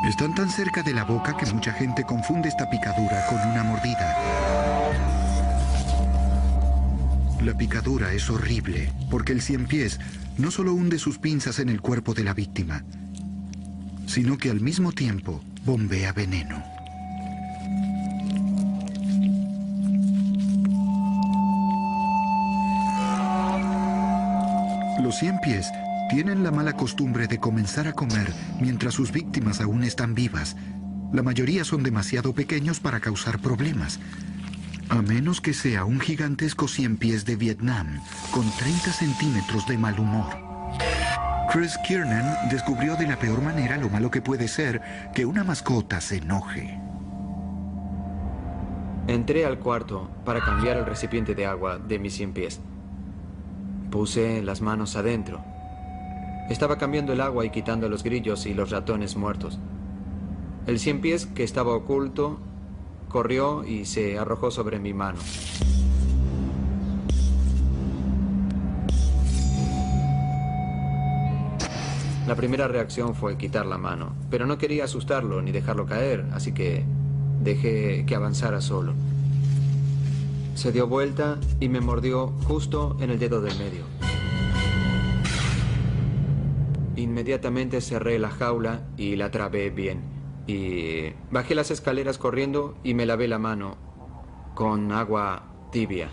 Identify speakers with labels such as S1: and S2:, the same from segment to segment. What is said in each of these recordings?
S1: Están tan cerca de la boca que mucha gente confunde esta picadura con una mordida. La picadura es horrible porque el ciempiés no solo hunde sus pinzas en el cuerpo de la víctima, sino que al mismo tiempo bombea veneno. Los ciempiés tienen la mala costumbre de comenzar a comer mientras sus víctimas aún están vivas. La mayoría son demasiado pequeños para causar problemas, a menos que sea un gigantesco ciempiés de Vietnam con 30 centímetros de mal humor. Chris Kiernan descubrió de la peor manera lo malo que puede ser que una mascota se enoje.
S2: Entré al cuarto para cambiar el recipiente de agua de mis ciempiés. Puse las manos adentro. Estaba cambiando el agua y quitando los grillos y los ratones muertos. El ciempiés, que estaba oculto, corrió y se arrojó sobre mi mano. La primera reacción fue quitar la mano, pero no quería asustarlo ni dejarlo caer, así que dejé que avanzara solo. Se dio vuelta y me mordió justo en el dedo del medio. Inmediatamente cerré la jaula y la trabé bien. Y bajé las escaleras corriendo y me lavé la mano con agua tibia.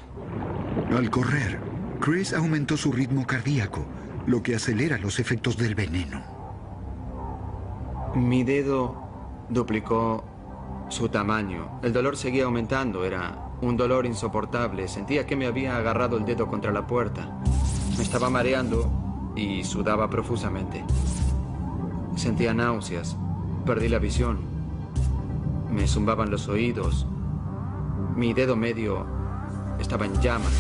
S1: Al correr, Chris aumentó su ritmo cardíaco, lo que acelera los efectos del veneno.
S2: Mi dedo duplicó su tamaño. El dolor seguía aumentando, era un dolor insoportable. Sentía que me había agarrado el dedo contra la puerta. Me estaba mareando y sudaba profusamente. Sentía náuseas. Perdí la visión. Me zumbaban los oídos. Mi dedo medio estaba en llamas.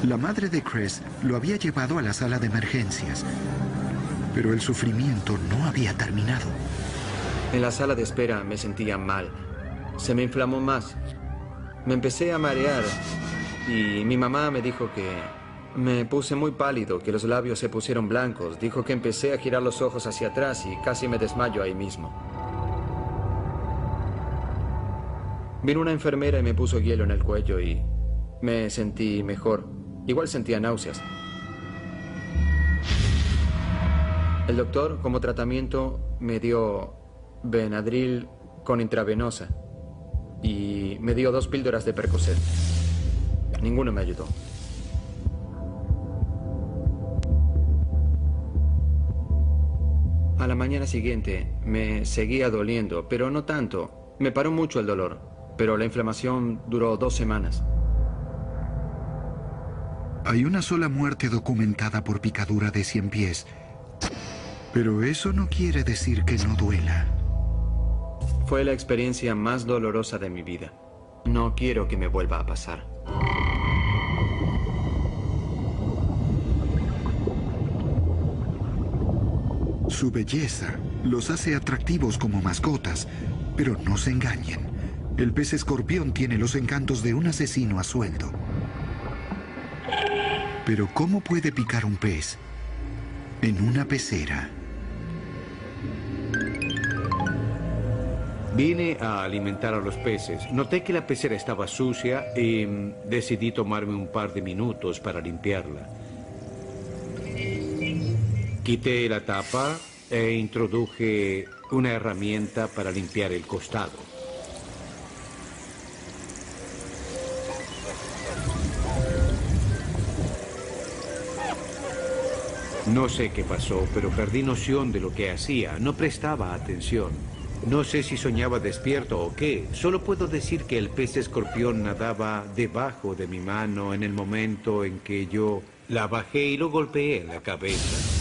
S1: La madre de Chris lo había llevado a la sala de emergencias, pero el sufrimiento no había terminado.
S2: En la sala de espera me sentía mal. Se me inflamó más. Me empecé a marear y mi mamá me dijo que me puse muy pálido, que los labios se pusieron blancos. Dijo que empecé a girar los ojos hacia atrás y casi me desmayo ahí mismo. Vino una enfermera y me puso hielo en el cuello y me sentí mejor. Igual sentía náuseas. El doctor, como tratamiento, me dio Benadryl con intravenosa y me dio 2 píldoras de Percocet. Ninguno me ayudó. A la mañana siguiente me seguía doliendo, pero no tanto. Me paró mucho el dolor, pero la inflamación duró 2 semanas.
S1: Hay una sola muerte documentada por picadura de ciempiés, pero eso no quiere decir que no duela.
S2: Fue la experiencia más dolorosa de mi vida. No quiero que me vuelva a pasar.
S1: Su belleza los hace atractivos como mascotas, pero no se engañen. El pez escorpión tiene los encantos de un asesino a sueldo. Pero ¿cómo puede picar un pez en una pecera?
S3: Vine a alimentar a los peces. Noté que la pecera estaba sucia y decidí tomarme un par de minutos para limpiarla. Quité la tapa e introduje una herramienta para limpiar el costado. No sé qué pasó, pero perdí noción de lo que hacía. No prestaba atención. No sé si soñaba despierto o qué. Solo puedo decir que el pez escorpión nadaba debajo de mi mano en el momento en que yo la bajé y lo golpeé en la cabeza.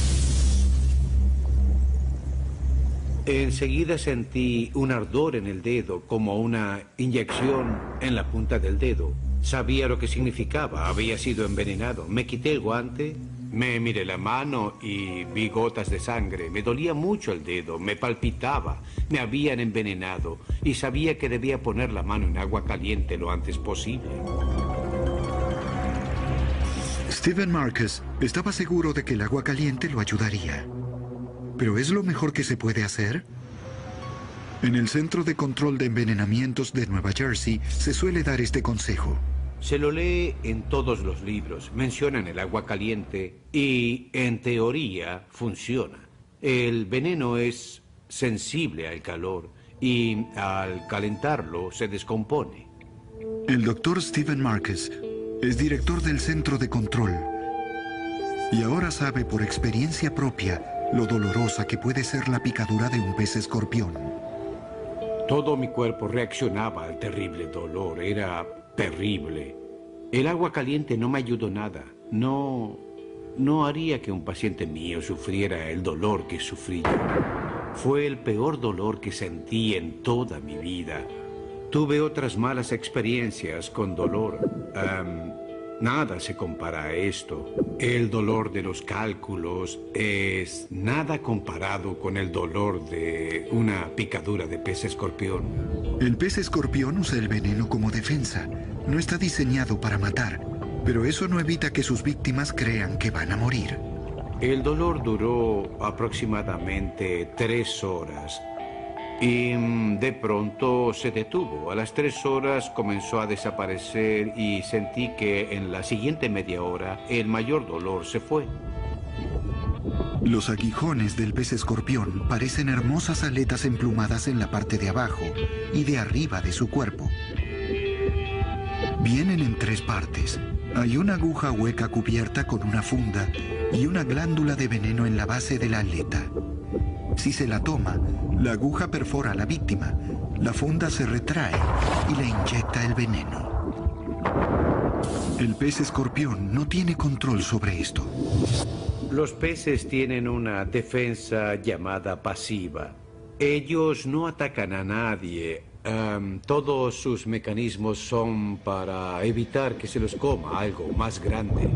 S3: Enseguida sentí un ardor en el dedo, como una inyección en la punta del dedo. Sabía lo que significaba, había sido envenenado. Me quité el guante, me miré la mano y vi gotas de sangre. Me dolía mucho el dedo, me palpitaba, me habían envenenado y sabía que debía poner la mano en agua caliente lo antes posible.
S1: Stephen Marcus estaba seguro de que el agua caliente lo ayudaría. ¿Pero es lo mejor que se puede hacer? En el Centro de Control de Envenenamientos de Nueva Jersey se suele dar este consejo.
S3: Se lo lee en todos los libros. Mencionan el agua caliente y, en teoría, funciona. El veneno es sensible al calor y al calentarlo se descompone.
S1: El doctor Stephen Marcus es director del Centro de Control y ahora sabe por experiencia propia lo dolorosa que puede ser la picadura de un pez escorpión.
S3: Todo mi cuerpo reaccionaba al terrible dolor. Era terrible. El agua caliente no me ayudó nada. No haría que un paciente mío sufriera el dolor que sufrí yo. Fue el peor dolor que sentí en toda mi vida. Tuve otras malas experiencias con dolor. Nada se compara a esto. El dolor de los cálculos es nada comparado con el dolor de una picadura de pez escorpión.
S1: El pez escorpión usa el veneno como defensa. No está diseñado para matar, pero eso no evita que sus víctimas crean que van a morir.
S3: El dolor duró aproximadamente 3 horas. Y de pronto se detuvo. A las 3 horas comenzó a desaparecer y sentí que en la siguiente media hora el mayor dolor se fue.
S1: Los aguijones del pez escorpión parecen hermosas aletas emplumadas en la parte de abajo y de arriba de su cuerpo. Vienen en 3 partes. Hay una aguja hueca cubierta con una funda y una glándula de veneno en la base de la aleta. Si se la toma, la aguja perfora a la víctima, la funda se retrae y le inyecta el veneno. El pez escorpión no tiene control sobre esto.
S3: Los peces tienen una defensa llamada pasiva. Ellos no atacan a nadie. Todos sus mecanismos son para evitar que se los coma algo más grande.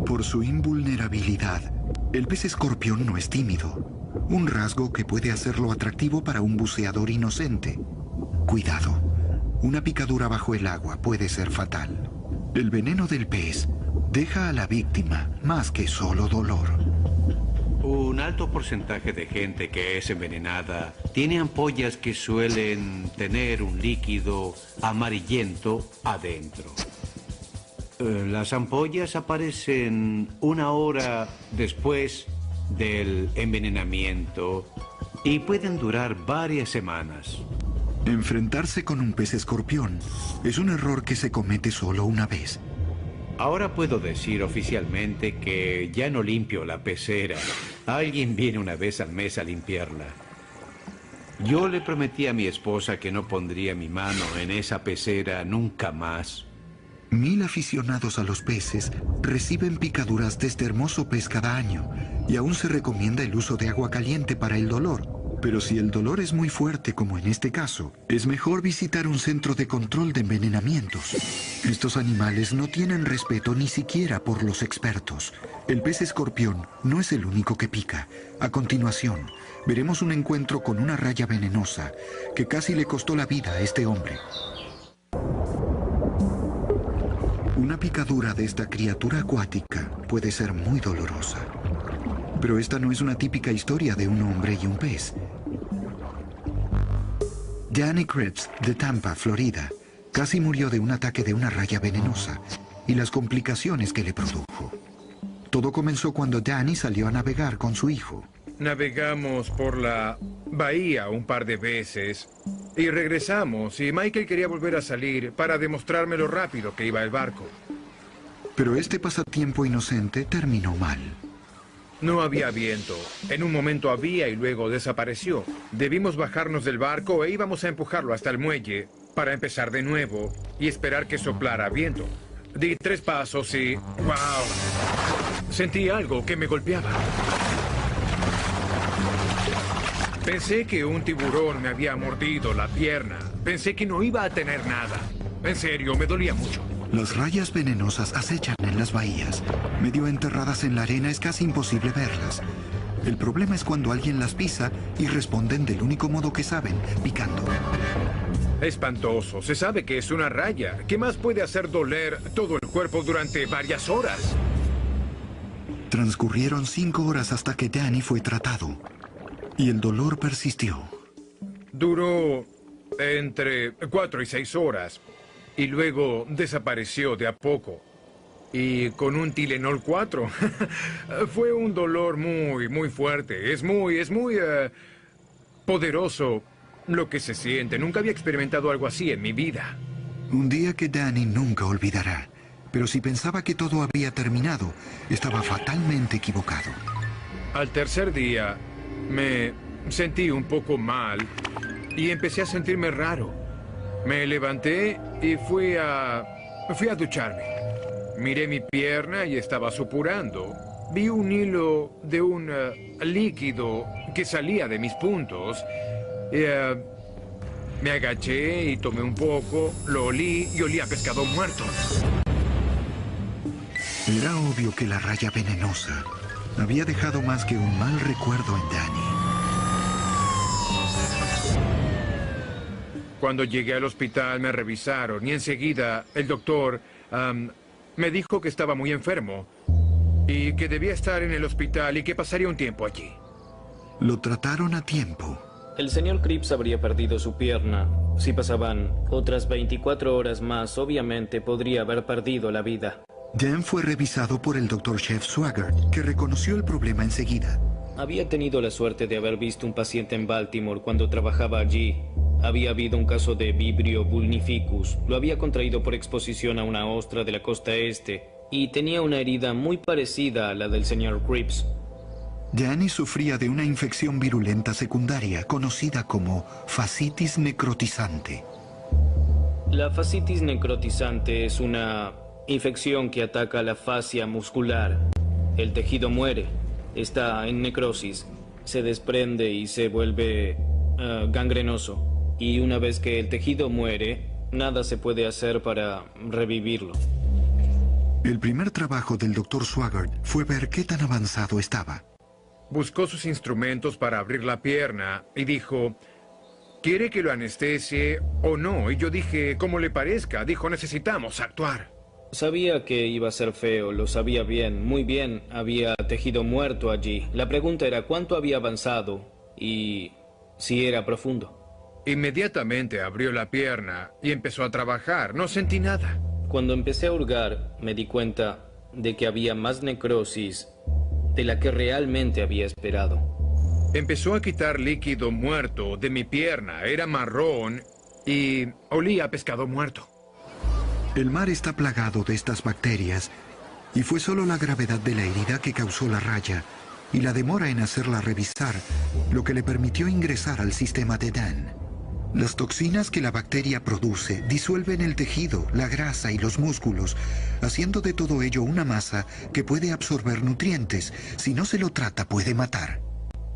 S1: Por su invulnerabilidad, el pez escorpión no es tímido, un rasgo que puede hacerlo atractivo para un buceador inocente. Cuidado, una picadura bajo el agua puede ser fatal. El veneno del pez deja a la víctima más que solo dolor.
S3: Un alto porcentaje de gente que es envenenada tiene ampollas que suelen tener un líquido amarillento adentro. Las ampollas aparecen 1 hora después del envenenamiento y pueden durar varias semanas.
S1: Enfrentarse con un pez escorpión es un error que se comete solo una vez.
S3: Ahora puedo decir oficialmente que ya no limpio la pecera. Alguien viene una vez al mes a limpiarla. Yo le prometí a mi esposa que no pondría mi mano en esa pecera nunca más.
S1: 1000 aficionados a los peces reciben picaduras de este hermoso pez cada año y aún se recomienda el uso de agua caliente para el dolor. Pero si el dolor es muy fuerte, como en este caso, es mejor visitar un centro de control de envenenamientos. Estos animales no tienen respeto ni siquiera por los expertos. El pez escorpión no es el único que pica. A continuación, veremos un encuentro con una raya venenosa que casi le costó la vida a este hombre. Una picadura de esta criatura acuática puede ser muy dolorosa. Pero esta no es una típica historia de un hombre y un pez. Danny Cripps, de Tampa, Florida, casi murió de un ataque de una raya venenosa y las complicaciones que le produjo. Todo comenzó cuando Danny salió a navegar con su hijo.
S4: Navegamos por la bahía un par de veces y regresamos, y Michael quería volver a salir para demostrarme lo rápido que iba el barco.
S1: Pero este pasatiempo inocente terminó mal.
S4: No había viento. En un momento había y luego desapareció. Debimos bajarnos del barco e íbamos a empujarlo hasta el muelle para empezar de nuevo y esperar que soplara viento. Di 3 pasos y... ¡wow! Sentí algo que me golpeaba. Pensé que un tiburón me había mordido la pierna. Pensé que no iba a tener nada. En serio, me dolía mucho.
S1: Las rayas venenosas acechan en las bahías. Medio enterradas en la arena es casi imposible verlas. El problema es cuando alguien las pisa y responden del único modo que saben, picando.
S4: Espantoso. Se sabe que es una raya. ¿Qué más puede hacer doler todo el cuerpo durante varias horas?
S1: Transcurrieron 5 horas hasta que Danny fue tratado, y el dolor persistió.
S4: Duró entre 4 y 6 horas, y luego desapareció de a poco. Y con un Tylenol 4. Fue un dolor muy fuerte. Es muy poderoso lo que se siente. Nunca había experimentado algo así en mi vida.
S1: Un día que Danny nunca olvidará. Pero si pensaba que todo había terminado, estaba fatalmente equivocado.
S4: Al tercer día, me sentí un poco mal y empecé a sentirme raro. Me levanté y fui a ducharme. Miré mi pierna y estaba supurando. Vi un hilo de un líquido que salía de mis puntos. Me agaché y tomé un poco, lo olí y olía a pescado muerto.
S1: Era obvio que la raya venenosa había dejado más que un mal recuerdo en Danny.
S4: Cuando llegué al hospital me revisaron y enseguida el doctor me dijo que estaba muy enfermo y que debía estar en el hospital y que pasaría un tiempo allí.
S1: Lo trataron a tiempo.
S5: El señor Cripps habría perdido su pierna. Si pasaban otras 24 horas más, obviamente podría haber perdido la vida.
S1: Dan fue revisado por el Dr. Chef Swaggart, que reconoció el problema enseguida.
S5: Había tenido la suerte de haber visto un paciente en Baltimore cuando trabajaba allí. Había habido un caso de Vibrio vulnificus. Lo había contraído por exposición a una ostra de la costa este y tenía una herida muy parecida a la del señor Cripps.
S1: Danny sufría de una infección virulenta secundaria conocida como fascitis necrotizante.
S5: La fascitis necrotizante es una infección que ataca la fascia muscular. El tejido muere, está en necrosis, se desprende y se vuelve gangrenoso. Y una vez que el tejido muere, nada se puede hacer para revivirlo.
S1: El primer trabajo del Dr. Swaggart fue ver qué tan avanzado estaba.
S4: Buscó sus instrumentos para abrir la pierna y dijo, ¿quiere que lo anestesie o no? Y yo dije, como le parezca. Dijo, necesitamos actuar.
S5: Sabía que iba a ser feo, lo sabía bien, muy bien. Había tejido muerto allí. La pregunta era cuánto había avanzado y si era profundo.
S4: Inmediatamente abrió la pierna y empezó a trabajar. No sentí nada.
S5: Cuando empecé a hurgar, me di cuenta de que había más necrosis de la que realmente había esperado.
S4: Empezó a quitar líquido muerto de mi pierna. Era marrón y olía a pescado muerto.
S1: El mar está plagado de estas bacterias y fue solo la gravedad de la herida que causó la raya y la demora en hacerla revisar lo que le permitió ingresar al sistema de Dan. Las toxinas que la bacteria produce disuelven el tejido, la grasa y los músculos, haciendo de todo ello una masa que puede absorber nutrientes. Si no se lo trata, puede matar.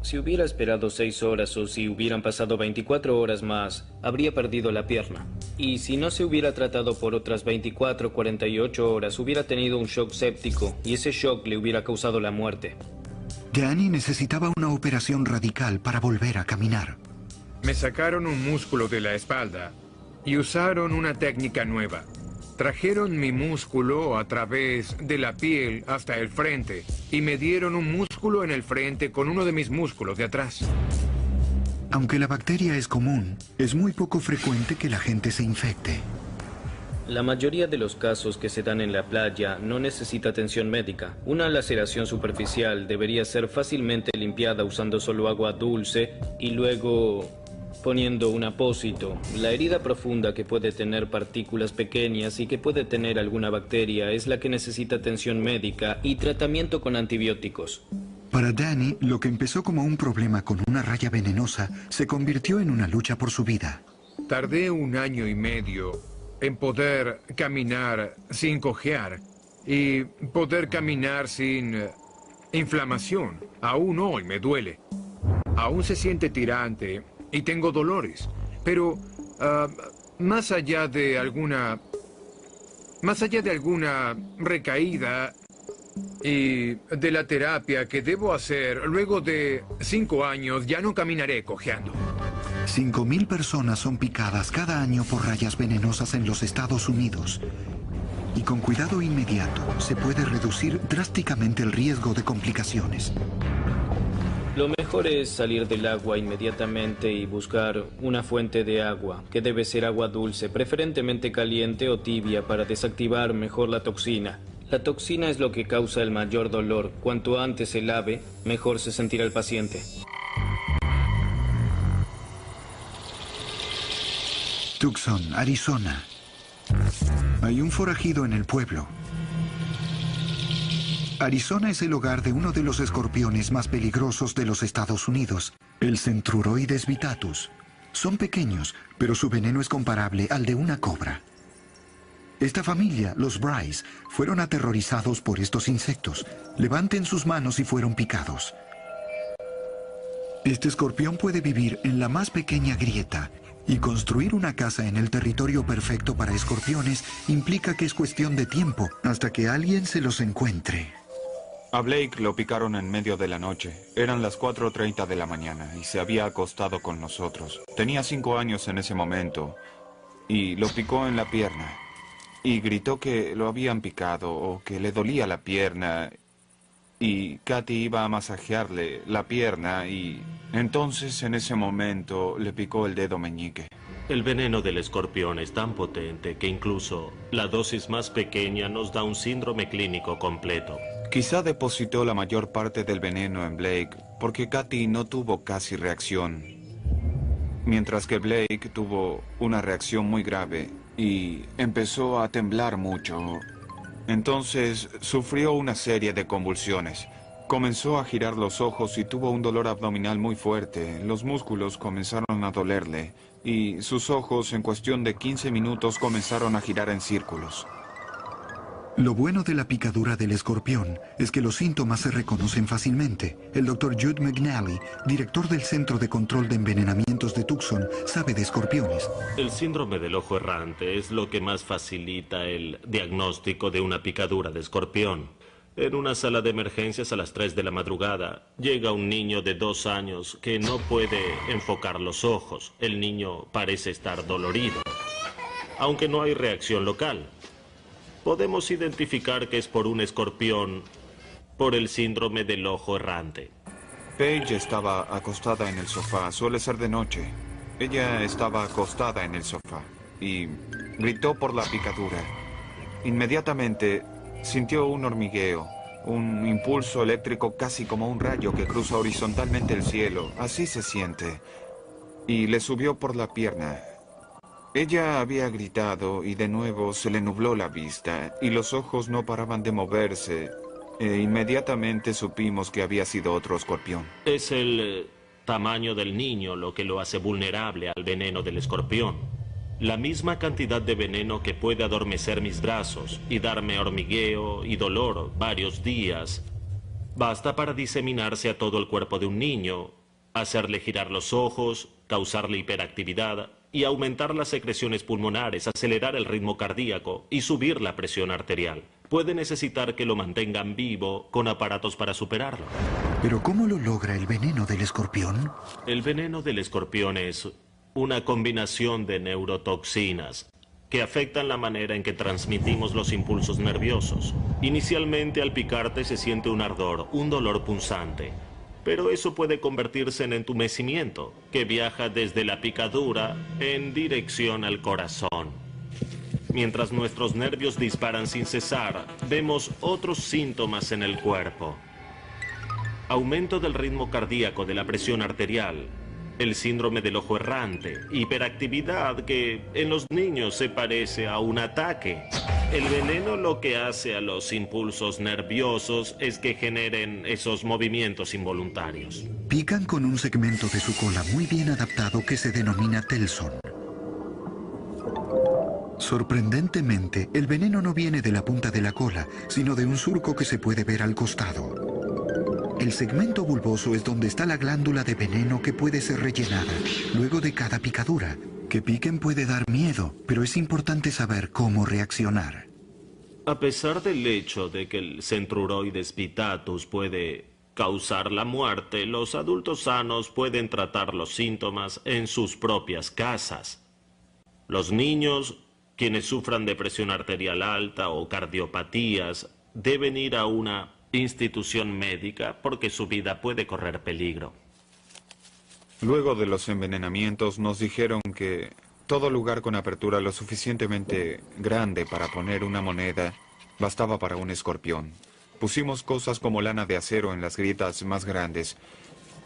S5: Si hubiera esperado 6 horas o si hubieran pasado 24 horas más, habría perdido la pierna. Y si no se hubiera tratado por otras 24 o 48 horas, hubiera tenido un shock séptico y ese shock le hubiera causado la muerte.
S1: Danny necesitaba una operación radical para volver a caminar.
S4: Me sacaron un músculo de la espalda y usaron una técnica nueva. Trajeron mi músculo a través de la piel hasta el frente y me dieron un músculo en el frente con uno de mis músculos de atrás.
S1: Aunque la bacteria es común, es muy poco frecuente que la gente se infecte.
S5: La mayoría de los casos que se dan en la playa no necesita atención médica. Una laceración superficial debería ser fácilmente limpiada usando solo agua dulce y luego poniendo un apósito. La herida profunda que puede tener partículas pequeñas y que puede tener alguna bacteria es la que necesita atención médica y tratamiento con antibióticos.
S1: Para Danny, lo que empezó como un problema con una raya venenosa se convirtió en una lucha por su vida.
S4: Tardé 1 año y medio en poder caminar sin cojear y poder caminar sin inflamación. Aún hoy me duele. Aún se siente tirante y tengo dolores. Pero más allá de alguna recaída y de la terapia que debo hacer, luego de 5 años ya no caminaré cojeando.
S1: 5.000 personas son picadas cada año por rayas venenosas en los Estados Unidos. y con cuidado inmediato se puede reducir drásticamente el riesgo de complicaciones.
S5: Lo mejor es salir del agua inmediatamente y buscar una fuente de agua, que debe ser agua dulce, preferentemente caliente o tibia, para desactivar mejor la toxina. La toxina es lo que causa el mayor dolor. Cuanto antes se lave, mejor se sentirá el paciente.
S1: Tucson, Arizona. Hay un forajido en el pueblo. Arizona es el hogar de uno de los escorpiones más peligrosos de los Estados Unidos, el Centruroides vittatus. Son pequeños, pero su veneno es comparable al de una cobra. Esta familia, los Bryce, fueron aterrorizados por estos insectos. Levanten sus manos si fueron picados. Este escorpión puede vivir en la más pequeña grieta, y construir una casa en el territorio perfecto para escorpiones implica que es cuestión de tiempo hasta que alguien se los encuentre.
S6: A Blake lo picaron en medio de la noche. Eran las 4:30 de la mañana y se había acostado con nosotros. Tenía 5 años en ese momento y lo picó en la pierna. Y gritó que lo habían picado o que le dolía la pierna. Y Katy iba a masajearle la pierna y entonces en ese momento le picó el dedo meñique.
S7: El veneno del escorpión es tan potente que incluso la dosis más pequeña nos da un síndrome clínico completo.
S6: Quizá depositó la mayor parte del veneno en Blake porque Katy no tuvo casi reacción. Mientras que Blake tuvo una reacción muy grave y empezó a temblar mucho. Entonces sufrió una serie de convulsiones. Comenzó a girar los ojos y tuvo un dolor abdominal muy fuerte. Los músculos comenzaron a dolerle y sus ojos en cuestión de 15 minutos comenzaron a girar en círculos.
S1: Lo bueno de la picadura del escorpión es que los síntomas se reconocen fácilmente. El Dr. Jude McNally, director del Centro de Control de Envenenamientos de Tucson, sabe de escorpiones.
S7: El síndrome del ojo errante es lo que más facilita el diagnóstico de una picadura de escorpión. En una sala de emergencias a las 3 de la madrugada, llega un niño de 2 años que no puede enfocar los ojos. El niño parece estar dolorido, aunque no hay reacción local. Podemos identificar que es por un escorpión, por el síndrome del ojo errante.
S6: Paige estaba acostada en el sofá. Suele ser de noche. Ella estaba acostada en el sofá y gritó por la picadura. Inmediatamente sintió un hormigueo, un impulso eléctrico casi como un rayo que cruza horizontalmente el cielo. Así se siente. Y le subió por la pierna. Ella había gritado y de nuevo se le nubló la vista y los ojos no paraban de moverse. Inmediatamente supimos que había sido otro escorpión.
S7: Es el tamaño del niño lo que lo hace vulnerable al veneno del escorpión. La misma cantidad de veneno que puede adormecer mis brazos y darme hormigueo y dolor varios días basta para diseminarse a todo el cuerpo de un niño, hacerle girar los ojos, causarle hiperactividad y aumentar las secreciones pulmonares, acelerar el ritmo cardíaco y subir la presión arterial. Puede necesitar que lo mantengan vivo con aparatos para superarlo.
S1: ¿Pero cómo lo logra el veneno del escorpión?
S7: El veneno del escorpión es una combinación de neurotoxinas que afectan la manera en que transmitimos los impulsos nerviosos. Inicialmente al picarte se siente un ardor, un dolor punzante. Pero eso puede convertirse en entumecimiento, que viaja desde la picadura en dirección al corazón. Mientras nuestros nervios disparan sin cesar, vemos otros síntomas en el cuerpo. Aumento del ritmo cardíaco, de la presión arterial, el síndrome del ojo errante, hiperactividad que en los niños se parece a un ataque. El veneno lo que hace a los impulsos nerviosos es que generen esos movimientos involuntarios.
S1: Pican con un segmento de su cola muy bien adaptado que se denomina telson. Sorprendentemente, el veneno no viene de la punta de la cola, sino de un surco que se puede ver al costado. El segmento bulboso es donde está la glándula de veneno que puede ser rellenada luego de cada picadura. Que piquen puede dar miedo, pero es importante saber cómo reaccionar.
S7: A pesar del hecho de que el Centruroides vittatus puede causar la muerte, los adultos sanos pueden tratar los síntomas en sus propias casas. Los niños Quienes sufran de presión arterial alta o cardiopatías deben ir a una institución médica porque su vida puede correr peligro.
S6: Luego de los envenenamientos nos dijeron que todo lugar con apertura lo suficientemente grande para poner una moneda bastaba para un escorpión. Pusimos cosas como lana de acero en las grietas más grandes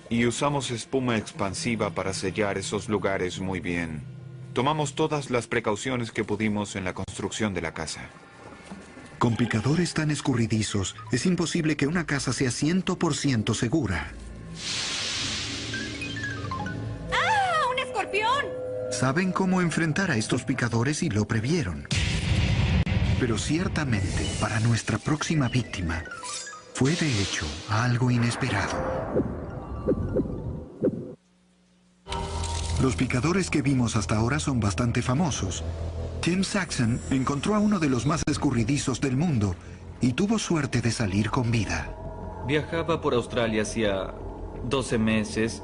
S6: y usamos espuma expansiva para sellar esos lugares muy bien. Tomamos todas las precauciones que pudimos en la construcción de la casa.
S1: Con picadores tan escurridizos, es imposible que una casa sea 100% segura.
S8: ¡Ah! ¡Un escorpión!
S1: Saben cómo enfrentar a estos picadores y lo previeron. Pero ciertamente, para nuestra próxima víctima, fue de hecho algo inesperado. Los picadores que vimos hasta ahora son bastante famosos. Tim Saxon encontró a uno de los más escurridizos del mundo y tuvo suerte de salir con vida.
S9: Viajaba por Australia hacía 12 meses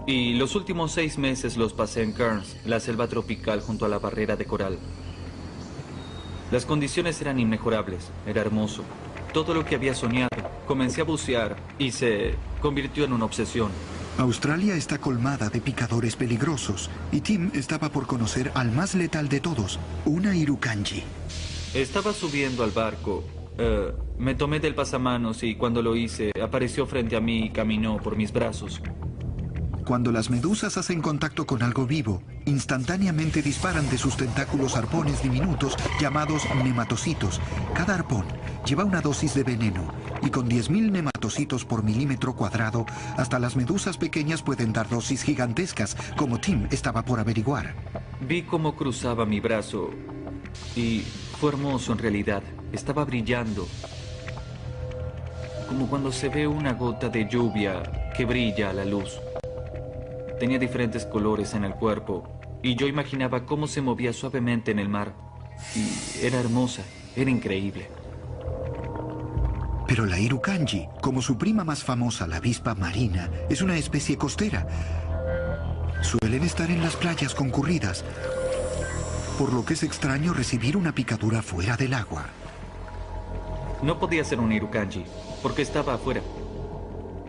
S9: y los últimos 6 meses los pasé en Cairns, la selva tropical junto a la barrera de coral. Las condiciones eran inmejorables, era hermoso. Todo lo que había soñado. Comencé a bucear y se convirtió en una obsesión.
S1: Australia está colmada de picadores peligrosos y Tim estaba por conocer al más letal de todos, una Irukandji.
S9: Estaba subiendo al barco. Me tomé del pasamanos y cuando lo hice, apareció frente a mí y caminó por mis brazos.
S1: Cuando las medusas hacen contacto con algo vivo, instantáneamente disparan de sus tentáculos arpones diminutos llamados nematocitos. Cada arpón lleva una dosis de veneno y con 10.000 nematocitos por milímetro cuadrado, hasta las medusas pequeñas pueden dar dosis gigantescas, como Tim estaba por averiguar.
S9: Vi cómo cruzaba mi brazo y fue hermoso en realidad. Estaba brillando, como cuando se ve una gota de lluvia que brilla a la luz. Tenía diferentes colores en el cuerpo y yo imaginaba cómo se movía suavemente en el mar. Y era hermosa, era increíble.
S1: Pero la Irukandji, como su prima más famosa, la avispa marina, es una especie costera. Suelen estar en las playas concurridas, por lo que es extraño recibir una picadura fuera del agua.
S9: No podía ser un Irukandji, porque estaba afuera.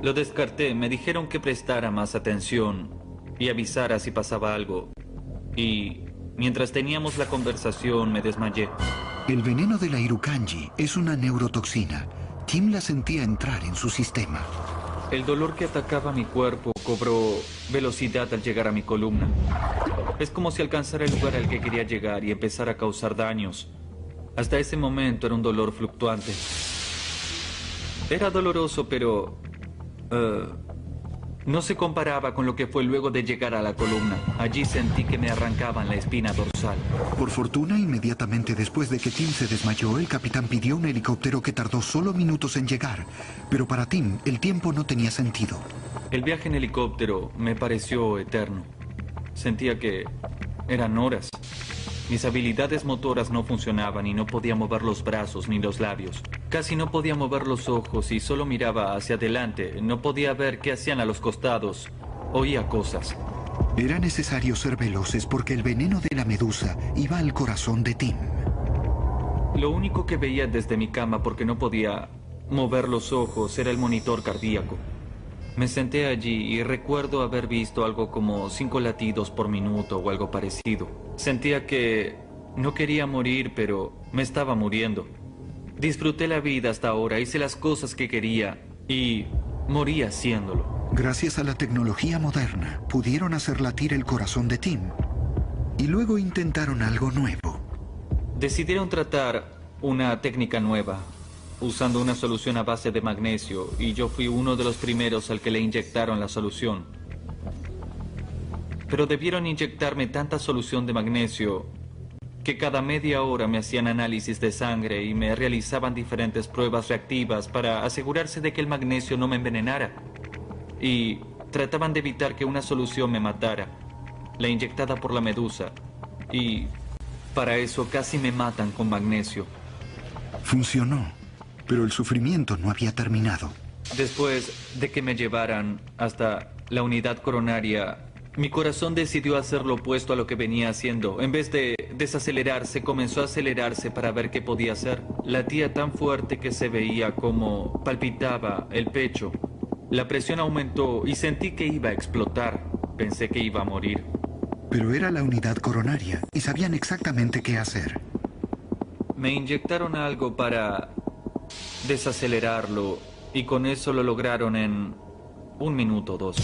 S9: Lo descarté, me dijeron que prestara más atención y avisara si pasaba algo. Y mientras teníamos la conversación me desmayé.
S1: El veneno de la Irukandji es una neurotoxina. Tim la sentía entrar en su sistema.
S9: El dolor que atacaba mi cuerpo cobró velocidad al llegar a mi columna. Es como si alcanzara el lugar al que quería llegar y empezara a causar daños. Hasta ese momento era un dolor fluctuante. Era doloroso, pero no se comparaba con lo que fue luego de llegar a la columna. Allí sentí que me arrancaban la espina dorsal.
S1: Por fortuna, inmediatamente después de que Tim se desmayó, el capitán pidió un helicóptero que tardó solo minutos en llegar. Pero para Tim, el tiempo no tenía sentido.
S9: El viaje en helicóptero me pareció eterno. Sentía que eran horas. Mis habilidades motoras no funcionaban y no podía mover los brazos ni los labios. Casi no podía mover los ojos y solo miraba hacia adelante. No podía ver qué hacían a los costados. Oía cosas.
S1: Era necesario ser veloces porque el veneno de la medusa iba al corazón de Tim.
S9: Lo único que veía desde mi cama, porque no podía mover los ojos, era el monitor cardíaco. Me senté allí y recuerdo haber visto algo como 5 latidos por minuto o algo parecido. Sentía que no quería morir, pero me estaba muriendo. Disfruté la vida hasta ahora, hice las cosas que quería y morí haciéndolo.
S1: Gracias a la tecnología moderna, pudieron hacer latir el corazón de Tim. Y luego intentaron algo nuevo.
S9: Decidieron tratar una técnica nueva, usando una solución a base de magnesio, y yo fui uno de los primeros al que le inyectaron la solución. Pero debieron inyectarme tanta solución de magnesio que cada media hora me hacían análisis de sangre y me realizaban diferentes pruebas reactivas para asegurarse de que el magnesio no me envenenara. Y trataban de evitar que una solución me matara, la inyectada por la medusa. Y para eso casi me matan con magnesio.
S1: Funcionó, pero el sufrimiento no había terminado.
S9: Después de que me llevaran hasta la unidad coronaria, mi corazón decidió hacer lo opuesto a lo que venía haciendo. En vez de desacelerarse, comenzó a acelerarse para ver qué podía hacer. Latía tan fuerte que se veía como palpitaba el pecho. La presión aumentó y sentí que iba a explotar. Pensé que iba a morir.
S1: Pero era la unidad coronaria y sabían exactamente qué hacer.
S9: Me inyectaron algo para desacelerarlo y con eso lo lograron en 1 minuto o 2.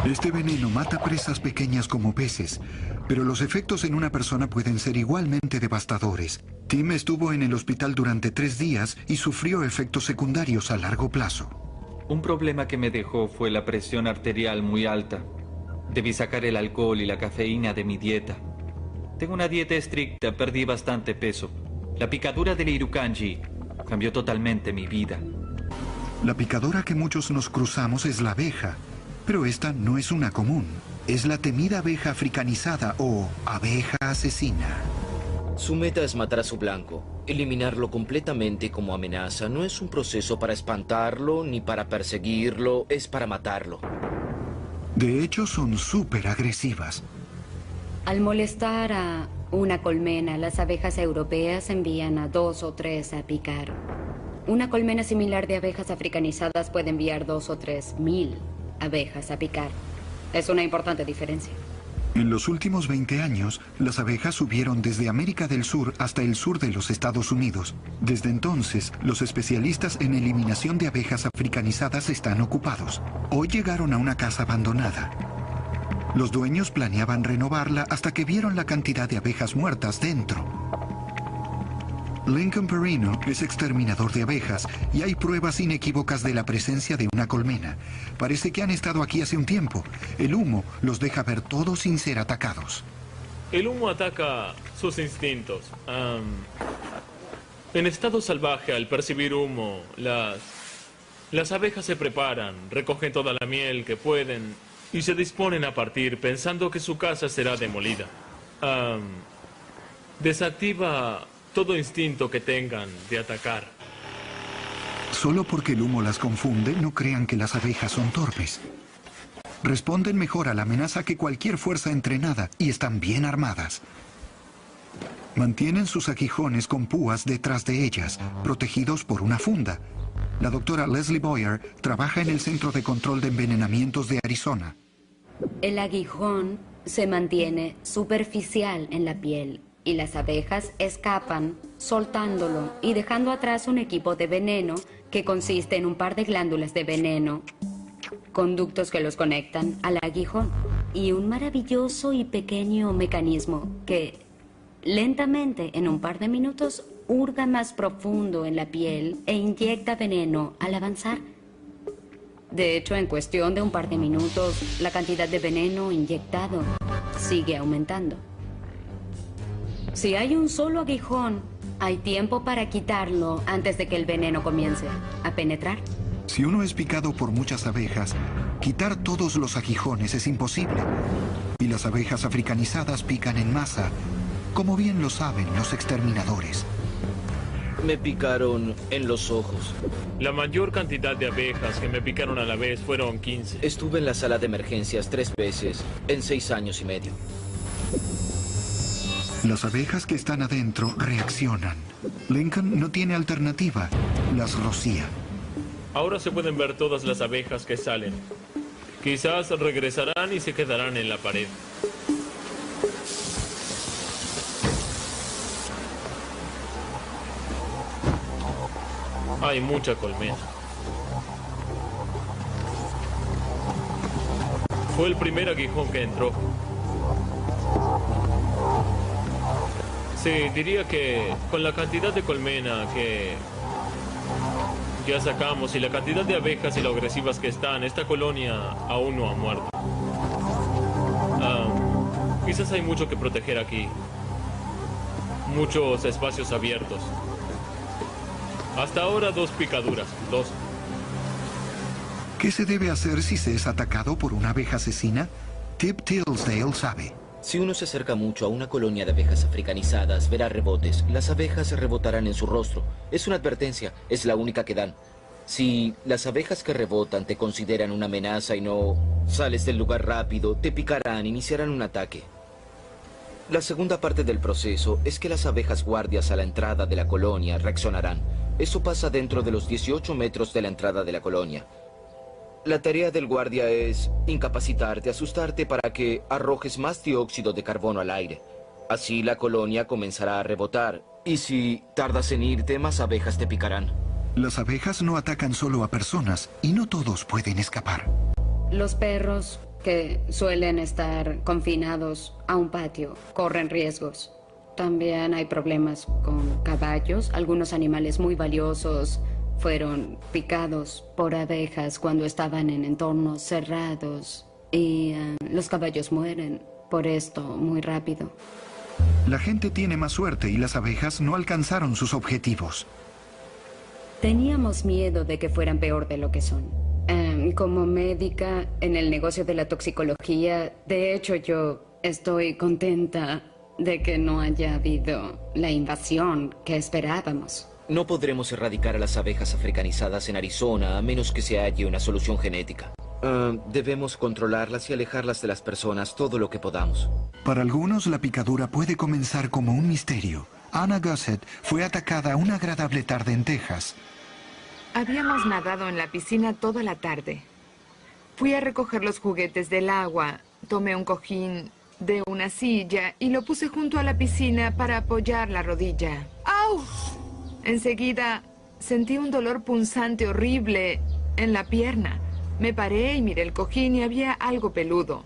S1: Este veneno mata presas pequeñas como peces, pero los efectos en una persona pueden ser igualmente devastadores. Tim estuvo en el hospital durante 3 días y sufrió efectos secundarios a largo plazo.
S9: Un problema que me dejó fue la presión arterial muy alta. Debí sacar el alcohol y la cafeína de mi dieta. Tengo una dieta estricta, perdí bastante peso. La picadura del Irukandji cambió totalmente mi vida.
S1: La picadora que muchos nos cruzamos es la abeja, pero esta no es una común. Es la temida abeja africanizada o abeja asesina.
S10: Su meta es matar a su blanco. Eliminarlo completamente como amenaza no es un proceso para espantarlo ni para perseguirlo, es para matarlo.
S1: De hecho, son súper agresivas.
S8: Al molestar a una colmena, las abejas europeas envían a 2 o 3 a picar. Una colmena similar de abejas africanizadas puede enviar 2 o 3 mil abejas a picar. Es una importante diferencia.
S1: En los últimos 20 años, las abejas subieron desde América del Sur hasta el sur de los Estados Unidos. Desde entonces, los especialistas en eliminación de abejas africanizadas están ocupados. Hoy llegaron a una casa abandonada. Los dueños planeaban renovarla hasta que vieron la cantidad de abejas muertas dentro. Lincoln Perino es exterminador de abejas y hay pruebas inequívocas de la presencia de una colmena. Parece que han estado aquí hace un tiempo. El humo los deja ver todos sin ser atacados.
S11: El humo ataca sus instintos. En estado salvaje, al percibir humo, las abejas se preparan, recogen toda la miel que pueden y se disponen a partir pensando que su casa será demolida. Desactiva todo instinto que tengan de atacar.
S1: Solo porque el humo las confunde, no crean que las abejas son torpes. Responden mejor a la amenaza que cualquier fuerza entrenada y están bien armadas. Mantienen sus aguijones con púas detrás de ellas, protegidos por una funda. La doctora Leslie Boyer trabaja en el Centro de Control de Envenenamientos de Arizona.
S8: El aguijón se mantiene superficial en la piel y las abejas escapan soltándolo y dejando atrás un equipo de veneno que consiste en un par de glándulas de veneno, conductos que los conectan al aguijón y un maravilloso y pequeño mecanismo que lentamente en un par de minutos hurga más profundo en la piel e inyecta veneno al avanzar. De hecho, en cuestión de un par de minutos, la cantidad de veneno inyectado sigue aumentando. Si hay un solo aguijón, hay tiempo para quitarlo antes de que el veneno comience a penetrar.
S1: Si uno es picado por muchas abejas, quitar todos los aguijones es imposible. Y las abejas africanizadas pican en masa, como bien lo saben los exterminadores.
S10: Me picaron en los ojos.
S11: La mayor cantidad de abejas que me picaron a la vez fueron 15.
S10: Estuve en la sala de emergencias 3 veces en 6 años y medio.
S1: Las abejas que están adentro reaccionan. Lincoln no tiene alternativa, las rocía.
S11: Ahora se pueden ver todas las abejas que salen. Quizás regresarán y se quedarán en la pared. Hay mucha colmena. Fue el primer aguijón que entró. Sí, diría que con la cantidad de colmena que ya sacamos y la cantidad de abejas y lo agresivas que están, esta colonia aún no ha muerto. Quizás hay mucho que proteger aquí. Muchos espacios abiertos. Hasta ahora 2 picaduras, 2.
S1: ¿Qué se debe hacer si se es atacado por una abeja asesina? Tip Tillsdale sabe.
S10: Si uno se acerca mucho a una colonia de abejas africanizadas, verá rebotes. Las abejas rebotarán en su rostro. Es una advertencia, es la única que dan. Si las abejas que rebotan te consideran una amenaza y no sales del lugar rápido, te picarán, iniciarán un ataque. La segunda parte del proceso es que las abejas guardias a la entrada de la colonia reaccionarán. Eso pasa dentro de los 18 metros de la entrada de la colonia. La tarea del guardia es incapacitarte, asustarte para que arrojes más dióxido de carbono al aire. Así la colonia comenzará a rebotar. Y si tardas en irte, más abejas te picarán.
S1: Las abejas no atacan solo a personas y no todos pueden escapar.
S8: Los perros, que suelen estar confinados a un patio, corren riesgos. También hay problemas con caballos. Algunos animales muy valiosos fueron picados por abejas cuando estaban en entornos cerrados y los caballos mueren por esto muy rápido.
S1: La gente tiene más suerte y las abejas no alcanzaron sus objetivos.
S8: Teníamos miedo de que fueran peor de lo que son. Como médica en el negocio de la toxicología, de hecho yo estoy contenta de que no haya habido la invasión que esperábamos.
S10: No podremos erradicar a las abejas africanizadas en Arizona a menos que se halle una solución genética. Debemos controlarlas y alejarlas de las personas todo lo que podamos.
S1: Para algunos, la picadura puede comenzar como un misterio. Anna Gossett fue atacada una agradable tarde en Texas.
S12: Habíamos nadado en la piscina toda la tarde. Fui a recoger los juguetes del agua, tomé un cojín de una silla y lo puse junto a la piscina para apoyar la rodilla. ¡Au! Enseguida sentí un dolor punzante horrible en la pierna. Me paré y miré el cojín y había algo peludo.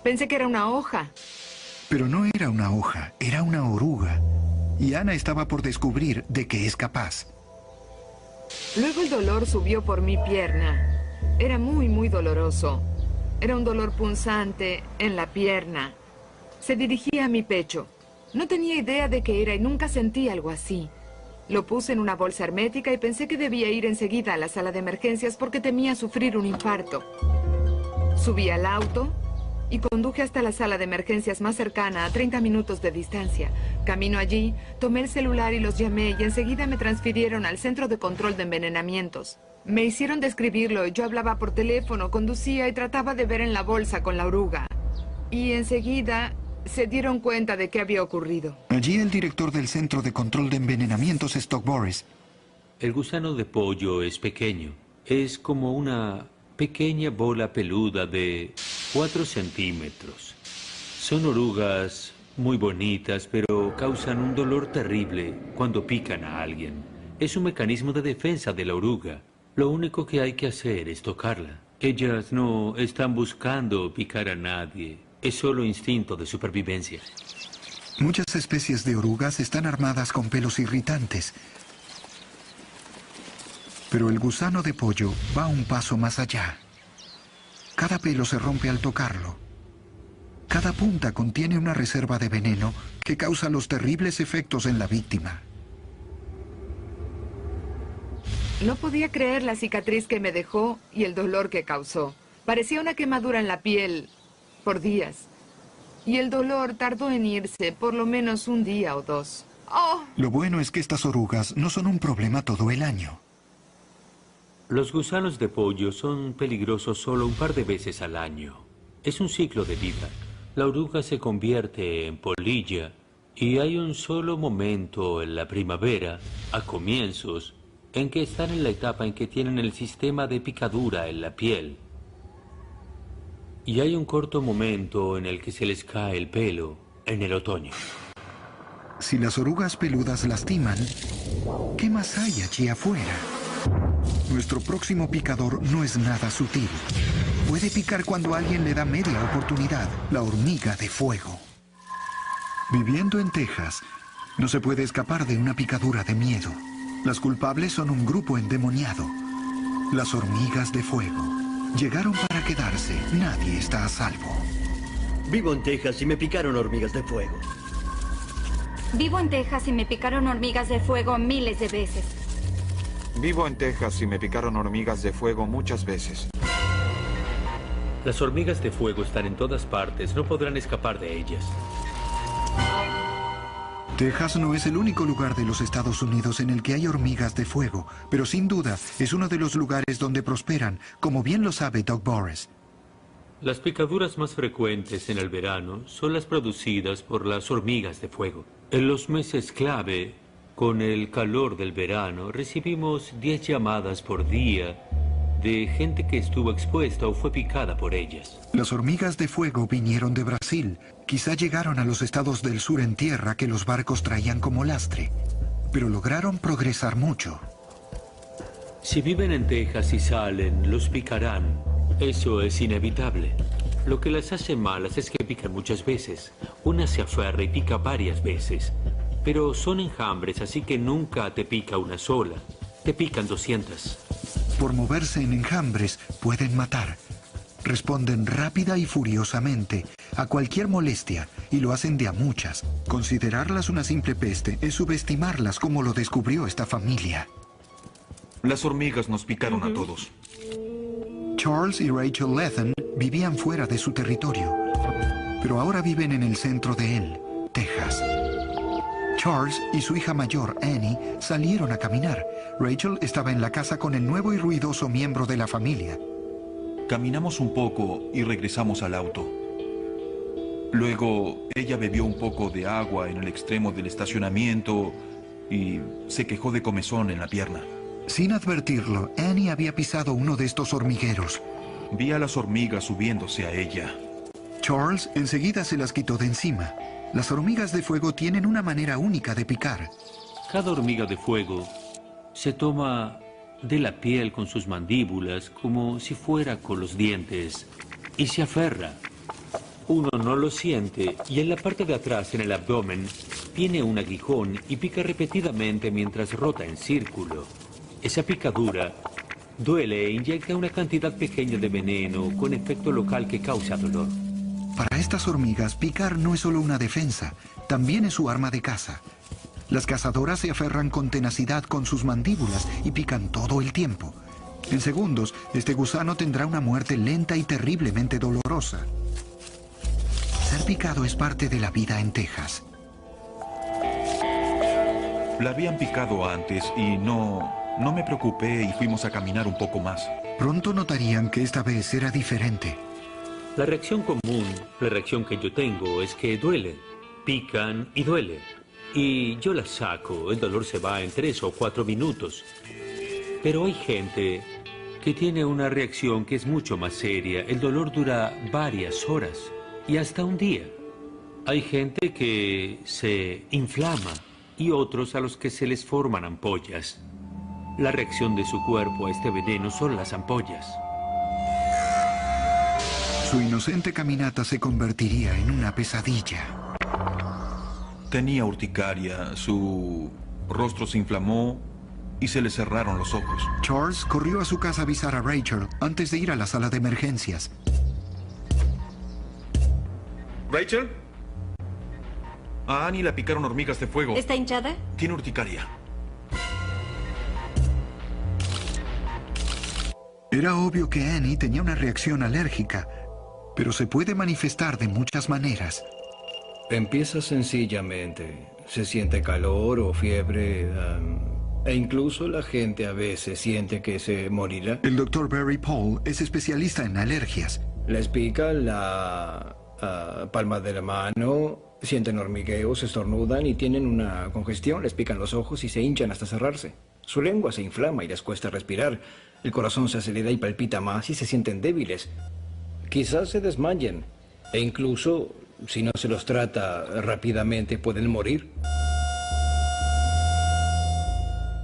S12: Pensé que era una hoja.
S1: Pero no era una hoja, era una oruga. Y Ana estaba por descubrir de qué es capaz.
S12: Luego el dolor subió por mi pierna. Era muy doloroso. Era un dolor punzante en la pierna. Se dirigía a mi pecho. No tenía idea de qué era y nunca sentí algo así. Lo puse en una bolsa hermética y pensé que debía ir enseguida a la sala de emergencias porque temía sufrir un infarto. Subí al auto y conduje hasta la sala de emergencias más cercana, a 30 minutos de distancia. Camino allí, tomé el celular y los llamé y enseguida me transfirieron al Centro de Control de Envenenamientos. Me hicieron describirlo y yo hablaba por teléfono, conducía y trataba de ver en la bolsa con la oruga. Y enseguida se dieron cuenta de qué había ocurrido.
S1: Allí el director del Centro de Control de Envenenamientos es Doc Boris.
S13: El gusano de pollo es pequeño. Es como una pequeña bola peluda de 4 centímetros. Son orugas muy bonitas, pero causan un dolor terrible cuando pican a alguien. Es un mecanismo de defensa de la oruga. Lo único que hay que hacer es tocarla. Ellas no están buscando picar a nadie. Es solo instinto de supervivencia.
S1: Muchas especies de orugas están armadas con pelos irritantes. Pero el gusano de pollo va un paso más allá. Cada pelo se rompe al tocarlo. Cada punta contiene una reserva de veneno que causa los terribles efectos en la víctima.
S12: No podía creer la cicatriz que me dejó y el dolor que causó. Parecía una quemadura en la piel por días. Y el dolor tardó en irse por lo menos un día o dos. ¡Oh!
S1: Lo bueno es que estas orugas no son un problema todo el año.
S13: Los gusanos de pollo son peligrosos solo un par de veces al año. Es un ciclo de vida. La oruga se convierte en polilla y hay un solo momento en la primavera, a comienzos, en que están en la etapa en que tienen el sistema de picadura en la piel. Y hay un corto momento en el que se les cae el pelo en el otoño.
S1: Si las orugas peludas lastiman, ¿qué más hay allí afuera? Nuestro próximo picador no es nada sutil. Puede picar cuando alguien le da media oportunidad, la hormiga de fuego. Viviendo en Texas, no se puede escapar de una picadura de miedo. Las culpables son un grupo endemoniado. Las hormigas de fuego. Llegaron para quedarse. Nadie está a salvo.
S14: Vivo en Texas y me picaron hormigas de fuego.
S8: Vivo en Texas y me picaron hormigas de fuego miles de veces.
S6: Vivo en Texas y me picaron hormigas de fuego muchas veces.
S13: Las hormigas de fuego están en todas partes. No podrán escapar de ellas.
S1: Texas no es el único lugar de los Estados Unidos en el que hay hormigas de fuego, pero sin duda es uno de los lugares donde prosperan, como bien lo sabe Doc Boris.
S13: Las picaduras más frecuentes en el verano son las producidas por las hormigas de fuego. En los meses clave, con el calor del verano, recibimos 10 llamadas por día de gente que estuvo expuesta o fue picada por ellas.
S1: Las hormigas de fuego vinieron de Brasil. Quizá llegaron a los estados del sur en tierra que los barcos traían como lastre, pero lograron progresar mucho.
S13: Si viven en Texas y salen, los picarán. Eso es inevitable. Lo que las hace malas es que pican muchas veces. Una se aferra y pica varias veces. Pero son enjambres, así que nunca te pica una sola. Te pican 200.
S1: Por moverse en enjambres, pueden matar. Responden rápida y furiosamente a cualquier molestia y lo hacen de a muchas. Considerarlas una simple peste es subestimarlas como lo descubrió esta familia.
S6: Las hormigas nos picaron a todos.
S1: Charles y Rachel Lethen vivían fuera de su territorio, pero ahora viven en el centro de él, Texas. Charles y su hija mayor, Annie, salieron a caminar. Rachel estaba en la casa con el nuevo y ruidoso miembro de la familia.
S15: Caminamos un poco y regresamos al auto. Luego, ella bebió un poco de agua en el extremo del estacionamiento y se quejó de comezón en la pierna.
S1: Sin advertirlo, Annie había pisado uno de estos hormigueros.
S15: Vi a las hormigas subiéndose a ella.
S1: Charles enseguida se las quitó de encima. Las hormigas de fuego tienen una manera única de picar.
S13: Cada hormiga de fuego se toma de la piel con sus mandíbulas como si fuera con los dientes y se aferra. Uno no lo siente y en la parte de atrás, en el abdomen, tiene un aguijón y pica repetidamente mientras rota en círculo. Esa picadura duele e inyecta una cantidad pequeña de veneno con efecto local que causa dolor.
S1: Para estas hormigas, picar no es solo una defensa, también es su arma de caza. Las cazadoras se aferran con tenacidad con sus mandíbulas y pican todo el tiempo. En segundos, este gusano tendrá una muerte lenta y terriblemente dolorosa. Ser picado es parte de la vida en Texas.
S15: La habían picado antes y no me preocupé y fuimos a caminar un poco más.
S1: Pronto notarían que esta vez era diferente.
S13: La reacción común, la reacción que yo tengo, es que duele. Pican y duele. Y yo la saco, el dolor se va en 3 o 4 minutos. Pero hay gente que tiene una reacción que es mucho más seria. El dolor dura varias horas y hasta un día. Hay gente que se inflama y otros a los que se les forman ampollas. La reacción de su cuerpo a este veneno son las ampollas.
S1: Su inocente caminata se convertiría en una pesadilla.
S15: Tenía urticaria, su rostro se inflamó y se le cerraron los ojos.
S1: Charles corrió a su casa a avisar a Rachel antes de ir a la sala de emergencias.
S15: ¿Rachel? A Annie la picaron hormigas de fuego.
S16: ¿Está hinchada?
S15: Tiene urticaria.
S1: Era obvio que Annie tenía una reacción alérgica, pero se puede manifestar de muchas maneras.
S17: Empieza sencillamente. Se siente calor o fiebre, e incluso la gente a veces siente que se morirá.
S1: El Dr. Barry Paul es especialista en alergias.
S17: Les pica la palma de la mano, sienten hormigueos, estornudan y tienen una congestión, les pican los ojos y se hinchan hasta cerrarse. Su lengua se inflama y les cuesta respirar. El corazón se acelera y palpita más y se sienten débiles. Quizás se desmayen e incluso, si no se los trata rápidamente, pueden morir.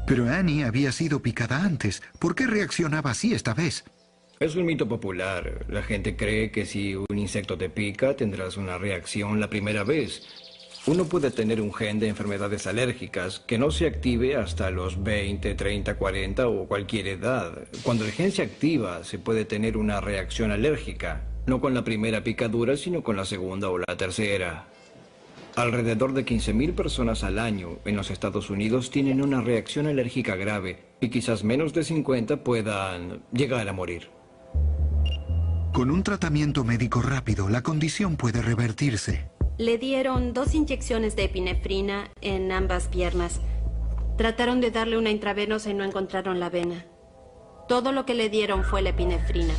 S1: Pero Annie había sido picada antes. ¿Por qué reaccionaba así esta vez?
S17: Es un mito popular. La gente cree que si un insecto te pica, tendrás una reacción la primera vez. Uno puede tener un gen de enfermedades alérgicas que no se active hasta los 20, 30, 40 o cualquier edad. Cuando el gen se activa, se puede tener una reacción alérgica. No con la primera picadura, sino con la segunda o la tercera. Alrededor de 15.000 personas al año en los Estados Unidos tienen una reacción alérgica grave y quizás menos de 50 puedan llegar a morir.
S1: Con un tratamiento médico rápido, la condición puede revertirse.
S16: Le dieron 2 inyecciones de epinefrina en ambas piernas. Trataron de darle una intravenosa y no encontraron la vena. Todo lo que le dieron fue la epinefrina.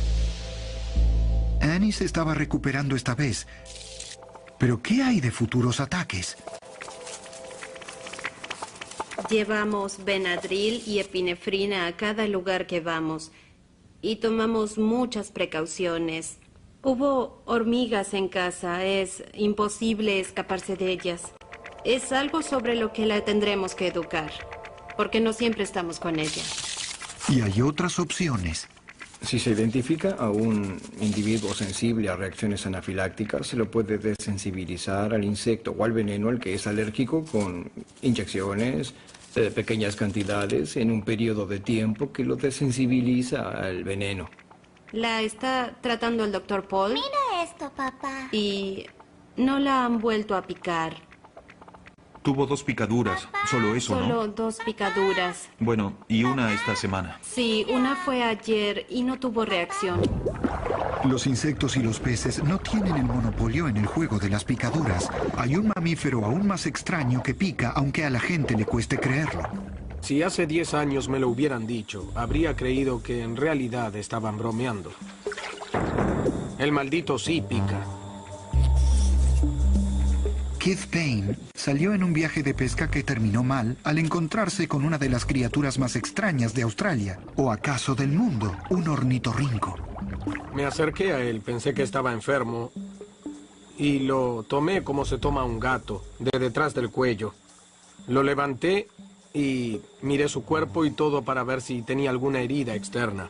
S1: Annie se estaba recuperando esta vez. Pero ¿qué hay de futuros ataques?
S16: Llevamos Benadryl y epinefrina a cada lugar que vamos. Y tomamos muchas precauciones. Hubo hormigas en casa. Es imposible escaparse de ellas. Es algo sobre lo que la tendremos que educar. Porque no siempre estamos con ella.
S1: Y hay otras opciones.
S17: Si se identifica a un individuo sensible a reacciones anafilácticas, se lo puede desensibilizar al insecto o al veneno al que es alérgico con inyecciones de pequeñas cantidades en un periodo de tiempo que lo desensibiliza al veneno.
S16: La está tratando el doctor Paul.
S18: Mira esto, papá.
S16: Y no la han vuelto a picar.
S15: Tuvo 2 picaduras, solo eso, ¿no?
S16: Solo 2 picaduras.
S15: Bueno, y una esta semana.
S16: Sí, una fue ayer y no tuvo reacción.
S1: Los insectos y los peces no tienen el monopolio en el juego de las picaduras. Hay un mamífero aún más extraño que pica, aunque a la gente le cueste creerlo.
S19: Si hace 10 años me lo hubieran dicho, habría creído que en realidad estaban bromeando. El maldito sí pica.
S1: Keith Payne salió en un viaje de pesca que terminó mal al encontrarse con una de las criaturas más extrañas de Australia, o acaso del mundo, un ornitorrinco.
S19: Me acerqué a él, pensé que estaba enfermo y lo tomé como se toma un gato, de detrás del cuello. Lo levanté y miré su cuerpo y todo para ver si tenía alguna herida externa.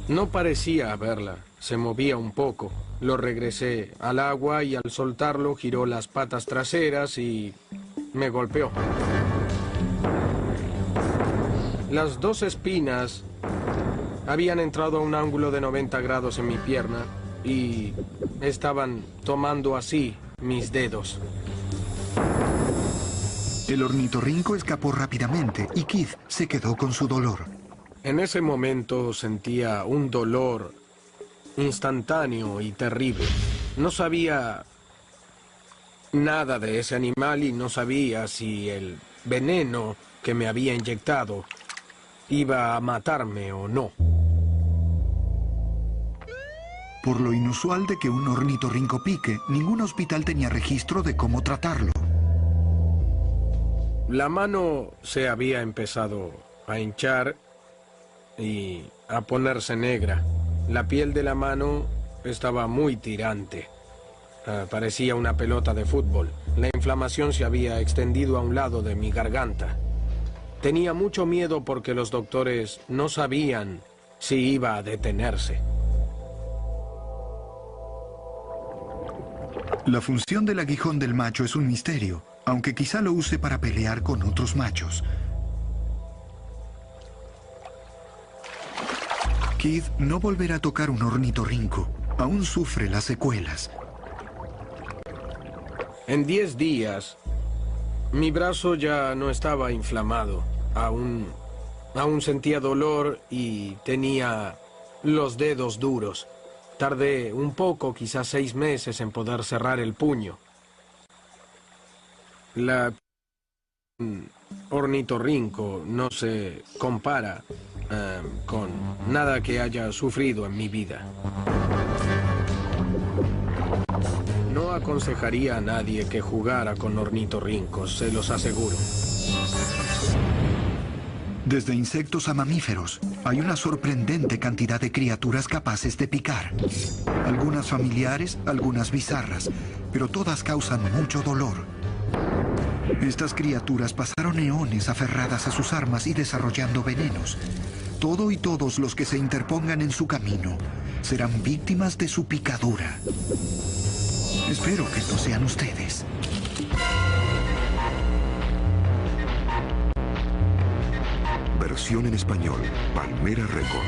S19: No parecía haberla, se movía un poco. Lo regresé al agua y al soltarlo giró las patas traseras y me golpeó. Las 2 espinas habían entrado a un ángulo de 90 grados en mi pierna y estaban tomando así mis dedos.
S1: El ornitorrinco escapó rápidamente y Keith se quedó con su dolor.
S19: En ese momento sentía un dolor instantáneo y terrible. No sabía nada de ese animal y no sabía si el veneno que me había inyectado iba a matarme o no.
S1: Por lo inusual de que un ornitorrinco pique, ningún hospital tenía registro de cómo tratarlo.
S19: La mano se había empezado a hinchar y a ponerse negra. La piel de la mano estaba muy tirante. Parecía una pelota de fútbol. La inflamación se había extendido a un lado de mi garganta. Tenía mucho miedo porque los doctores no sabían si iba a detenerse.
S1: La función del aguijón del macho es un misterio, aunque quizá lo use para pelear con otros machos. Keith no volverá a tocar un ornitorrinco. Aún sufre las secuelas.
S19: En 10 días, mi brazo ya no estaba inflamado. Aún sentía dolor y tenía los dedos duros. Tardé un poco, quizás 6 meses, en poder cerrar el puño. La ornitorrinco no se compara con nada que haya sufrido en mi vida. No aconsejaría a nadie que jugara con ornitorrincos, se los aseguro.
S1: Desde insectos a mamíferos, hay una sorprendente cantidad de criaturas capaces de picar. Algunas familiares, algunas bizarras, pero todas causan mucho dolor. Estas criaturas pasaron eones aferradas a sus armas y desarrollando venenos. Todo y todos los que se interpongan en su camino serán víctimas de su picadura. Espero que no sean ustedes.
S20: Versión en español, Palmera Record.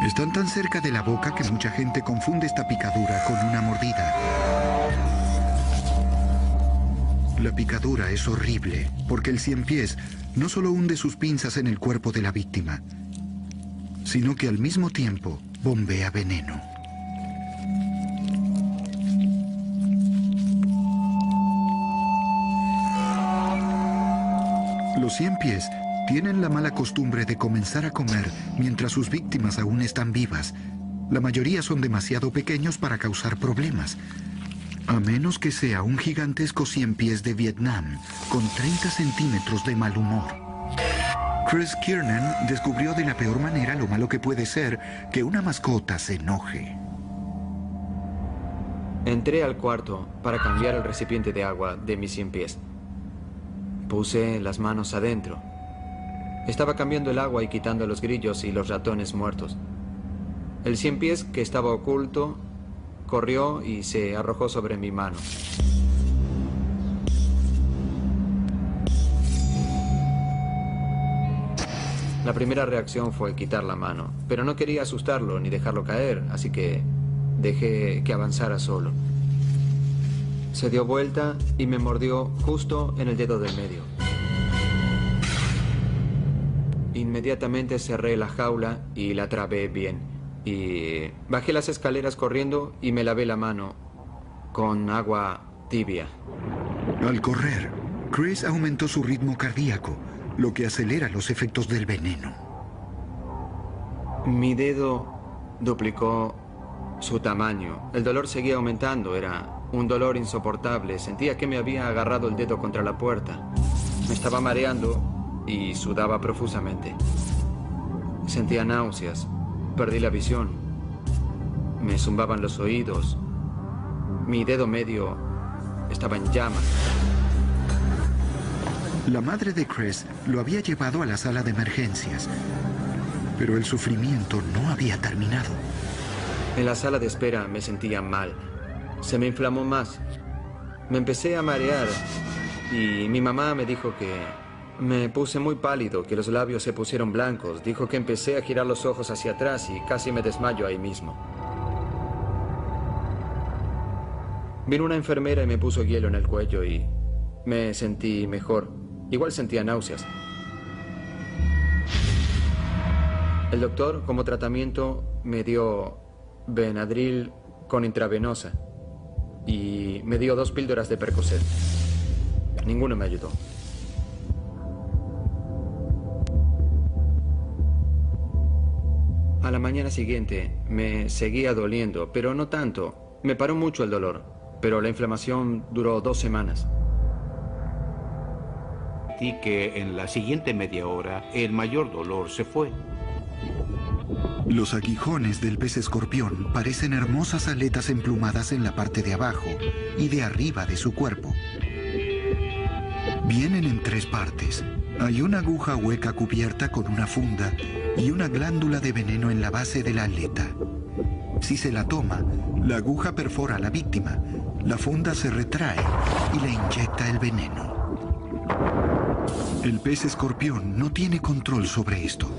S1: Están tan cerca de la boca que mucha gente confunde esta picadura con una mordida. La picadura es horrible porque el ciempiés no solo hunde sus pinzas en el cuerpo de la víctima, sino que al mismo tiempo bombea veneno. Los ciempiés tienen la mala costumbre de comenzar a comer mientras sus víctimas aún están vivas. La mayoría son demasiado pequeños para causar problemas, a menos que sea un gigantesco ciempiés de Vietnam con 30 centímetros de mal humor. Chris Kiernan descubrió de la peor manera lo malo que puede ser que una mascota se enoje.
S2: Entré al cuarto para cambiar el recipiente de agua de mis ciempiés. Puse las manos adentro. Estaba cambiando el agua y quitando los grillos y los ratones muertos. El ciempiés, que estaba oculto, corrió y se arrojó sobre mi mano. La primera reacción fue quitar la mano, pero no quería asustarlo ni dejarlo caer, así que dejé que avanzara solo. Se dio vuelta y me mordió justo en el dedo del medio. Inmediatamente cerré la jaula y la trabé bien. Y bajé las escaleras corriendo y me lavé la mano con agua tibia.
S1: Al correr, Chris aumentó su ritmo cardíaco, lo que acelera los efectos del veneno.
S2: Mi dedo duplicó su tamaño. El dolor seguía aumentando, era un dolor insoportable. Sentía que me había agarrado el dedo contra la puerta. Me estaba mareando y sudaba profusamente. Sentía náuseas. Perdí la visión. Me zumbaban los oídos. Mi dedo medio estaba en llamas.
S1: La madre de Chris lo había llevado a la sala de emergencias, pero el sufrimiento no había terminado.
S2: En la sala de espera me sentía mal. Se me inflamó más. Me empecé a marear y mi mamá me dijo que me puse muy pálido, que los labios se pusieron blancos. Dijo que empecé a girar los ojos hacia atrás y casi me desmayo ahí mismo. Vino una enfermera y me puso hielo en el cuello y me sentí mejor. Igual sentía náuseas. El doctor, como tratamiento, me dio Benadryl con intravenosa y me dio 2 píldoras de Percocet. Ninguno me ayudó. A la mañana siguiente me seguía doliendo, pero no tanto. Me paró mucho el dolor, pero la inflamación duró 2 semanas.
S3: Y que en la siguiente media hora el mayor dolor se fue.
S1: Los aguijones del pez escorpión parecen hermosas aletas emplumadas en la parte de abajo y de arriba de su cuerpo. Vienen en 3 partes. Hay una aguja hueca cubierta con una funda y una glándula de veneno en la base de la aleta. Si se la toma, la aguja perfora a la víctima, la funda se retrae y le inyecta el veneno. El pez escorpión no tiene control sobre esto.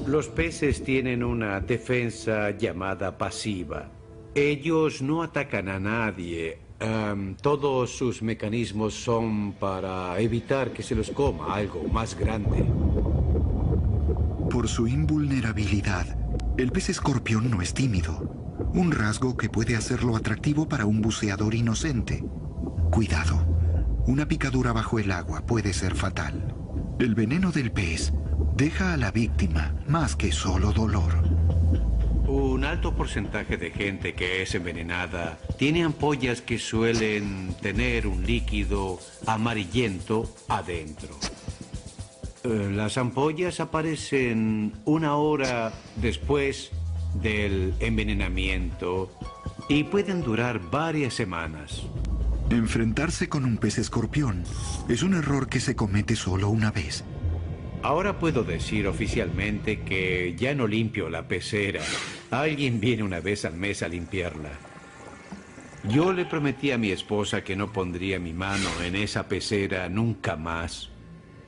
S3: Los peces tienen una defensa llamada pasiva. Ellos no atacan a nadie. Todos sus mecanismos son para evitar que se los coma algo más grande.
S1: Por su invulnerabilidad, el pez escorpión no es tímido, un rasgo que puede hacerlo atractivo para un buceador inocente. Cuidado, una picadura bajo el agua puede ser fatal. El veneno del pez deja a la víctima más que solo dolor.
S3: Un alto porcentaje de gente que es envenenada tiene ampollas que suelen tener un líquido amarillento adentro. Las ampollas aparecen 1 hora después del envenenamiento y pueden durar varias semanas.
S1: Enfrentarse con un pez escorpión es un error que se comete solo una vez.
S3: Ahora puedo decir oficialmente que ya no limpio la pecera. Alguien viene una vez al mes a limpiarla. Yo le prometí a mi esposa que no pondría mi mano en esa pecera nunca más.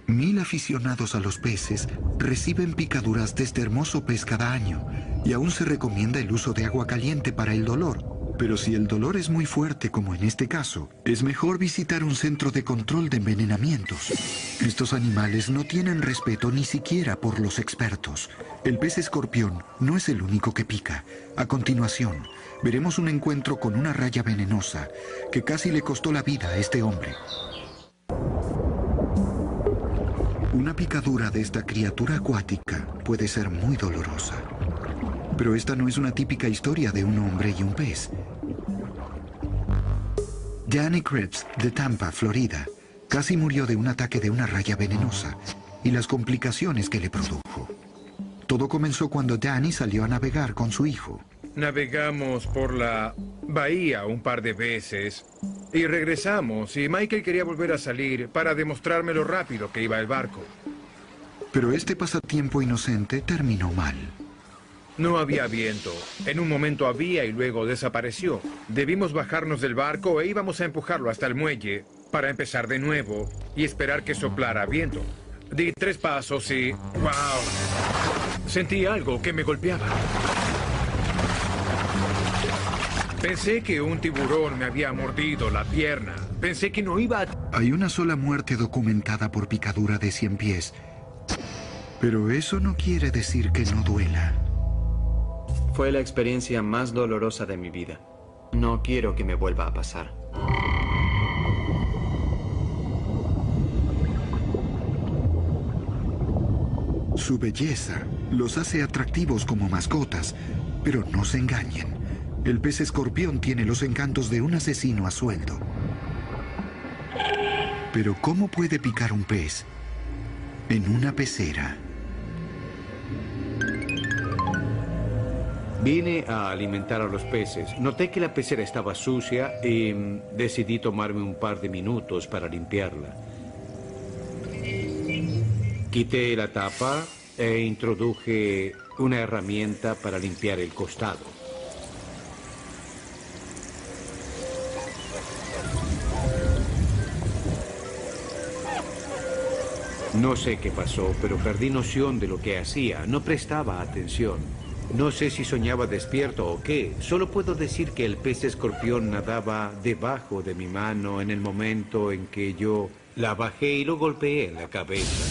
S1: 1000 aficionados a los peces reciben picaduras de este hermoso pez cada año y aún se recomienda el uso de agua caliente para el dolor. Pero si el dolor es muy fuerte, como en este caso, es mejor visitar un centro de control de envenenamientos. Estos animales no tienen respeto ni siquiera por los expertos. El pez escorpión no es el único que pica. A continuación, veremos un encuentro con una raya venenosa que casi le costó la vida a este hombre. Una picadura de esta criatura acuática puede ser muy dolorosa. Pero esta no es una típica historia de un hombre y un pez. Danny Krebs, de Tampa, Florida, casi murió de un ataque de una raya venenosa y las complicaciones que le produjo. Todo comenzó cuando Danny salió a navegar con su hijo.
S4: Navegamos por la bahía un par de veces y regresamos, y Michael quería volver a salir para demostrarme lo rápido que iba el barco.
S1: Pero este pasatiempo inocente terminó mal.
S4: No había viento. En un momento había y luego desapareció. Debimos bajarnos del barco e íbamos a empujarlo hasta el muelle para empezar de nuevo y esperar que soplara viento. Di 3 pasos y... ¡wow! Sentí algo que me golpeaba. Pensé que un tiburón me había mordido la pierna. Pensé que no iba a...
S1: Hay una sola muerte documentada por picadura de 100 pies. Pero eso no quiere decir que no duela.
S2: Fue la experiencia más dolorosa de mi vida. No quiero que me vuelva a pasar.
S1: Su belleza los hace atractivos como mascotas, pero no se engañen. El pez escorpión tiene los encantos de un asesino a sueldo. Pero ¿cómo puede picar un pez en una pecera?
S3: Vine a alimentar a los peces. Noté que la pecera estaba sucia y decidí tomarme un par de minutos para limpiarla. Quité la tapa e introduje una herramienta para limpiar el costado. No sé qué pasó, pero perdí noción de lo que hacía. No prestaba atención. No sé si soñaba despierto o qué. Solo puedo decir que el pez escorpión nadaba debajo de mi mano en el momento en que yo la bajé y lo golpeé en la cabeza.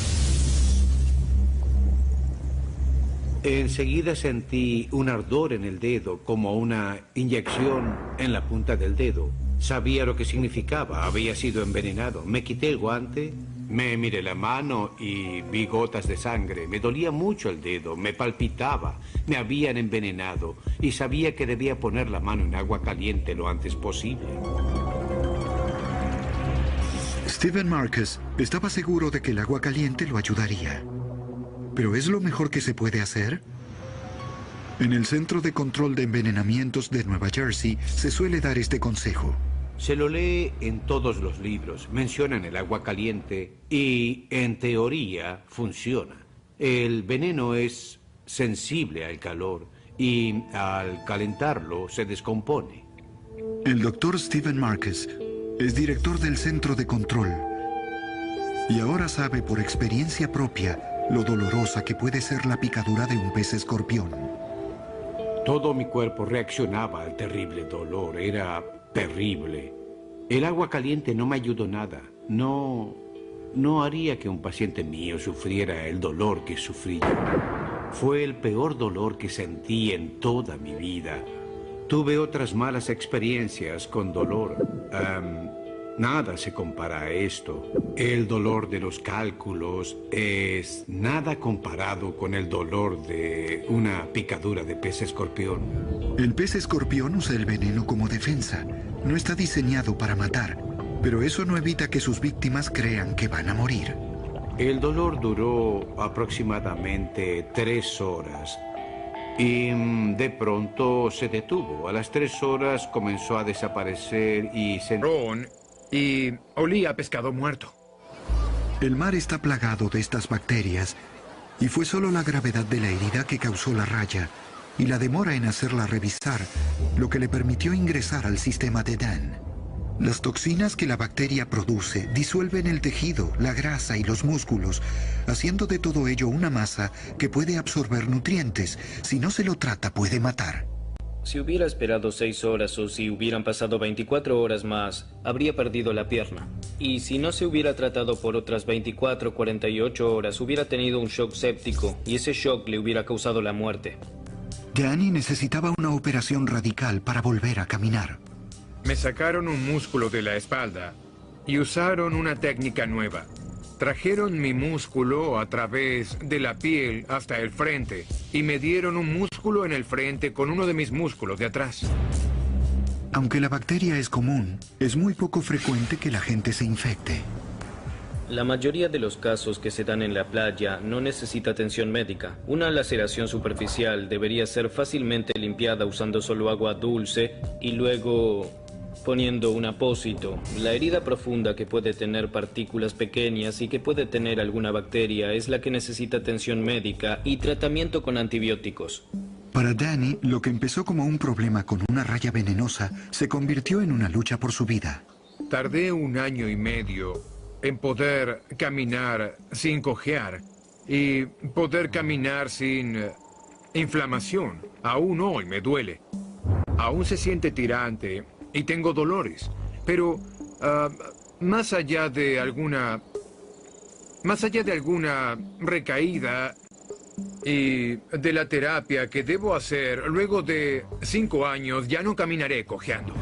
S3: Enseguida sentí un ardor en el dedo, como una inyección en la punta del dedo. Sabía lo que significaba. Había sido envenenado. Me quité el guante. Me miré la mano y vi gotas de sangre. Me dolía mucho el dedo, me palpitaba. Me habían envenenado y sabía que debía poner la mano en agua caliente lo antes posible.
S1: Stephen Marcus estaba seguro de que el agua caliente lo ayudaría. ¿Pero es lo mejor que se puede hacer? En el Centro de Control de Envenenamientos de Nueva Jersey se suele dar este consejo.
S3: Se lo lee en todos los libros. Mencionan el agua caliente y, en teoría, funciona. El veneno es sensible al calor y, al calentarlo, se descompone.
S1: El doctor Stephen Marcus es director del Centro de Control y ahora sabe por experiencia propia lo dolorosa que puede ser la picadura de un pez escorpión.
S3: Todo mi cuerpo reaccionaba al terrible dolor. Era terrible. El agua caliente no me ayudó nada. No haría que un paciente mío sufriera el dolor que sufrí yo. Fue el peor dolor que sentí en toda mi vida. Tuve otras malas experiencias con dolor. Nada se compara a esto. El dolor de los cálculos es nada comparado con el dolor de una picadura de pez escorpión.
S1: El pez escorpión usa el veneno como defensa. No está diseñado para matar, pero eso no evita que sus víctimas crean que van a morir.
S3: El dolor duró aproximadamente 3 horas. Y de pronto se detuvo. A las 3 horas comenzó a desaparecer y se...
S4: Y olía a pescado muerto.
S1: El mar está plagado de estas bacterias y fue solo la gravedad de la herida que causó la raya y la demora en hacerla revisar lo que le permitió ingresar al sistema de Dan. Las toxinas que la bacteria produce disuelven el tejido, la grasa y los músculos, haciendo de todo ello una masa que puede absorber nutrientes. Si no se lo trata, puede matar.
S5: Si hubiera esperado 6 horas o si hubieran pasado 24 horas más, habría perdido la pierna. Y si no se hubiera tratado por otras 24 o 48 horas, hubiera tenido un shock séptico y ese shock le hubiera causado la muerte.
S1: Danny necesitaba una operación radical para volver a caminar.
S4: Me sacaron un músculo de la espalda y usaron una técnica nueva. Trajeron mi músculo a través de la piel hasta el frente y me dieron un músculo en el frente con uno de mis músculos de atrás.
S1: Aunque la bacteria es común, es muy poco frecuente que la gente se infecte.
S5: La mayoría de los casos que se dan en la playa no necesita atención médica. Una laceración superficial debería ser fácilmente limpiada usando solo agua dulce y luego poniendo un apósito. La herida profunda que puede tener partículas pequeñas y que puede tener alguna bacteria es la que necesita atención médica y tratamiento con antibióticos.
S1: Para Danny, lo que empezó como un problema con una raya venenosa se convirtió en una lucha por su vida.
S4: Tardé 1 año y medio en poder caminar sin cojear y poder caminar sin inflamación. Aún hoy me duele. Aún se siente tirante y tengo dolores. Pero más allá de alguna recaída y de la terapia que debo hacer, luego de 5 años ya no caminaré cojeando.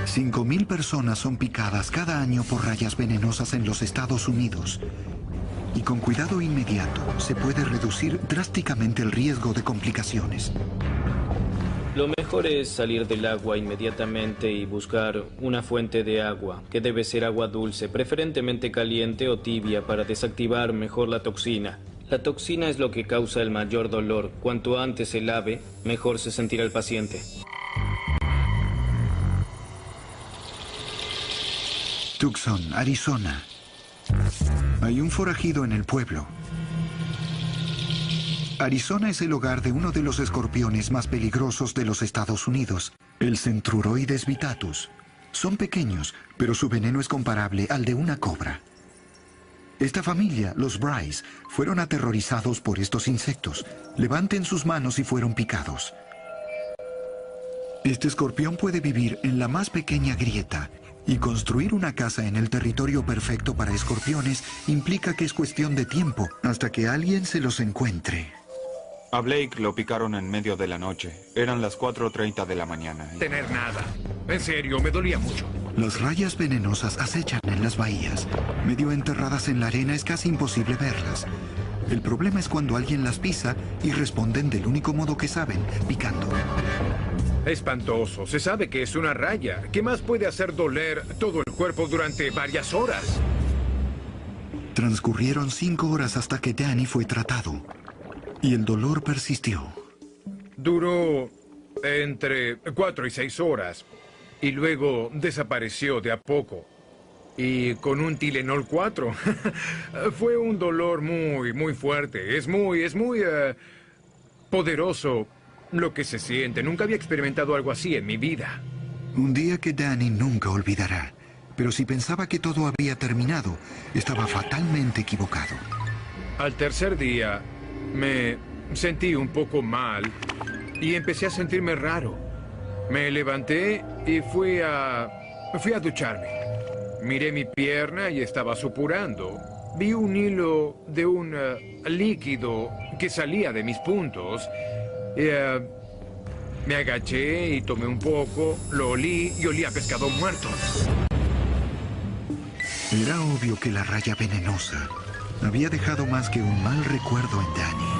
S1: 5.000 personas son picadas cada año por rayas venenosas en los Estados Unidos. Y con cuidado inmediato se puede reducir drásticamente el riesgo de complicaciones.
S5: Lo mejor es salir del agua inmediatamente y buscar una fuente de agua, que debe ser agua dulce, preferentemente caliente o tibia para desactivar mejor la toxina. La toxina es lo que causa el mayor dolor. Cuanto antes se lave, mejor se sentirá el paciente.
S1: Tucson, Arizona. Hay un forajido en el pueblo. Arizona es el hogar de uno de los escorpiones más peligrosos de los Estados Unidos, el Centruroides vittatus. Son pequeños, pero su veneno es comparable al de una cobra. Esta familia, los Bryce, fueron aterrorizados por estos insectos. Levanten sus manos si fueron picados. Este escorpión puede vivir en la más pequeña grieta, y construir una casa en el territorio perfecto para escorpiones implica que es cuestión de tiempo hasta que alguien se los encuentre.
S6: A Blake lo picaron en medio de la noche. Eran las 4:30 de la mañana.
S4: Tener nada. En serio, me dolía mucho.
S1: Las rayas venenosas acechan en las bahías. Medio enterradas en la arena es casi imposible verlas. El problema es cuando alguien las pisa y responden del único modo que saben, picando.
S4: Espantoso. Se sabe que es una raya. ¿Qué más puede hacer doler todo el cuerpo durante varias horas?
S1: Transcurrieron 5 horas hasta que Danny fue tratado. Y el dolor persistió.
S4: Duró entre 4 y 6 horas. Y luego desapareció de a poco. Y con un Tylenol 4. Fue un dolor muy fuerte. Es muy poderoso lo que se siente. Nunca había experimentado algo así en mi vida.
S1: Un día que Danny nunca olvidará. Pero si pensaba que todo había terminado, estaba fatalmente equivocado.
S4: Al tercer día, me sentí un poco mal y empecé a sentirme raro. Me levanté y fui a ducharme. Miré mi pierna y estaba supurando. Vi un hilo de un líquido que salía de mis puntos. Me agaché y tomé un poco, lo olí y olía a pescado muerto.
S1: Era obvio que la raya venenosa había dejado más que un mal recuerdo en Danny.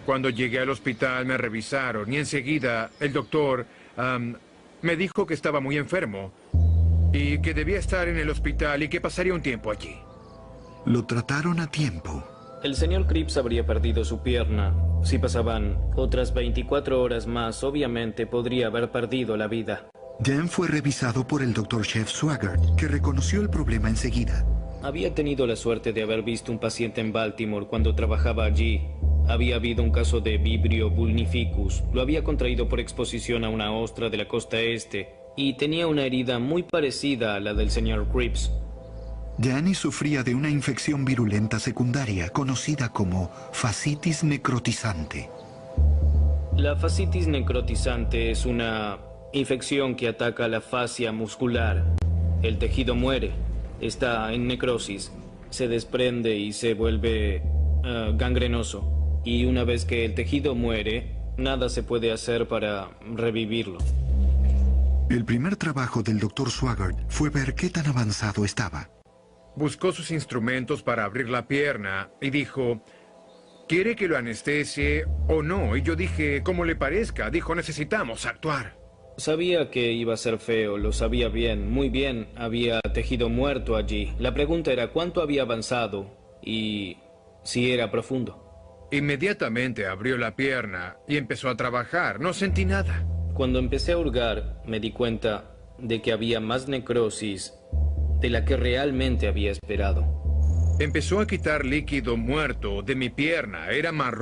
S4: Cuando llegué al hospital me revisaron y enseguida el doctor me dijo que estaba muy enfermo y que debía estar en el hospital y que pasaría un tiempo allí.
S1: Lo trataron a tiempo.
S5: El señor Cripps habría perdido su pierna. Si pasaban otras 24 horas más, obviamente podría haber perdido la vida.
S1: Dan fue revisado por el Dr. Chef Swaggart, que reconoció el problema enseguida.
S5: Había tenido la suerte de haber visto un paciente en Baltimore cuando trabajaba allí. Había habido un caso de Vibrio vulnificus. Lo había contraído por exposición a una ostra de la costa este y tenía una herida muy parecida a la del señor Cripps.
S1: Janice sufría de una infección virulenta secundaria conocida como fascitis necrotizante.
S5: La fascitis necrotizante es una infección que ataca la fascia muscular. El tejido muere, está en necrosis, se desprende y se vuelve gangrenoso. Y una vez que el tejido muere, nada se puede hacer para revivirlo.
S1: El primer trabajo del Dr. Swaggart fue ver qué tan avanzado estaba.
S4: Buscó sus instrumentos para abrir la pierna y dijo, ¿quiere que lo anestesie o no? Y yo dije, como le parezca. Dijo, necesitamos actuar.
S5: Sabía que iba a ser feo, lo sabía bien, muy bien. Había tejido muerto allí. La pregunta era cuánto había avanzado y si era profundo.
S4: Inmediatamente abrió la pierna y empezó a trabajar. No sentí nada.
S5: Cuando empecé a hurgar, me di cuenta de que había más necrosis de la que realmente había esperado.
S4: Empezó a quitar líquido muerto de mi pierna. Era marrón.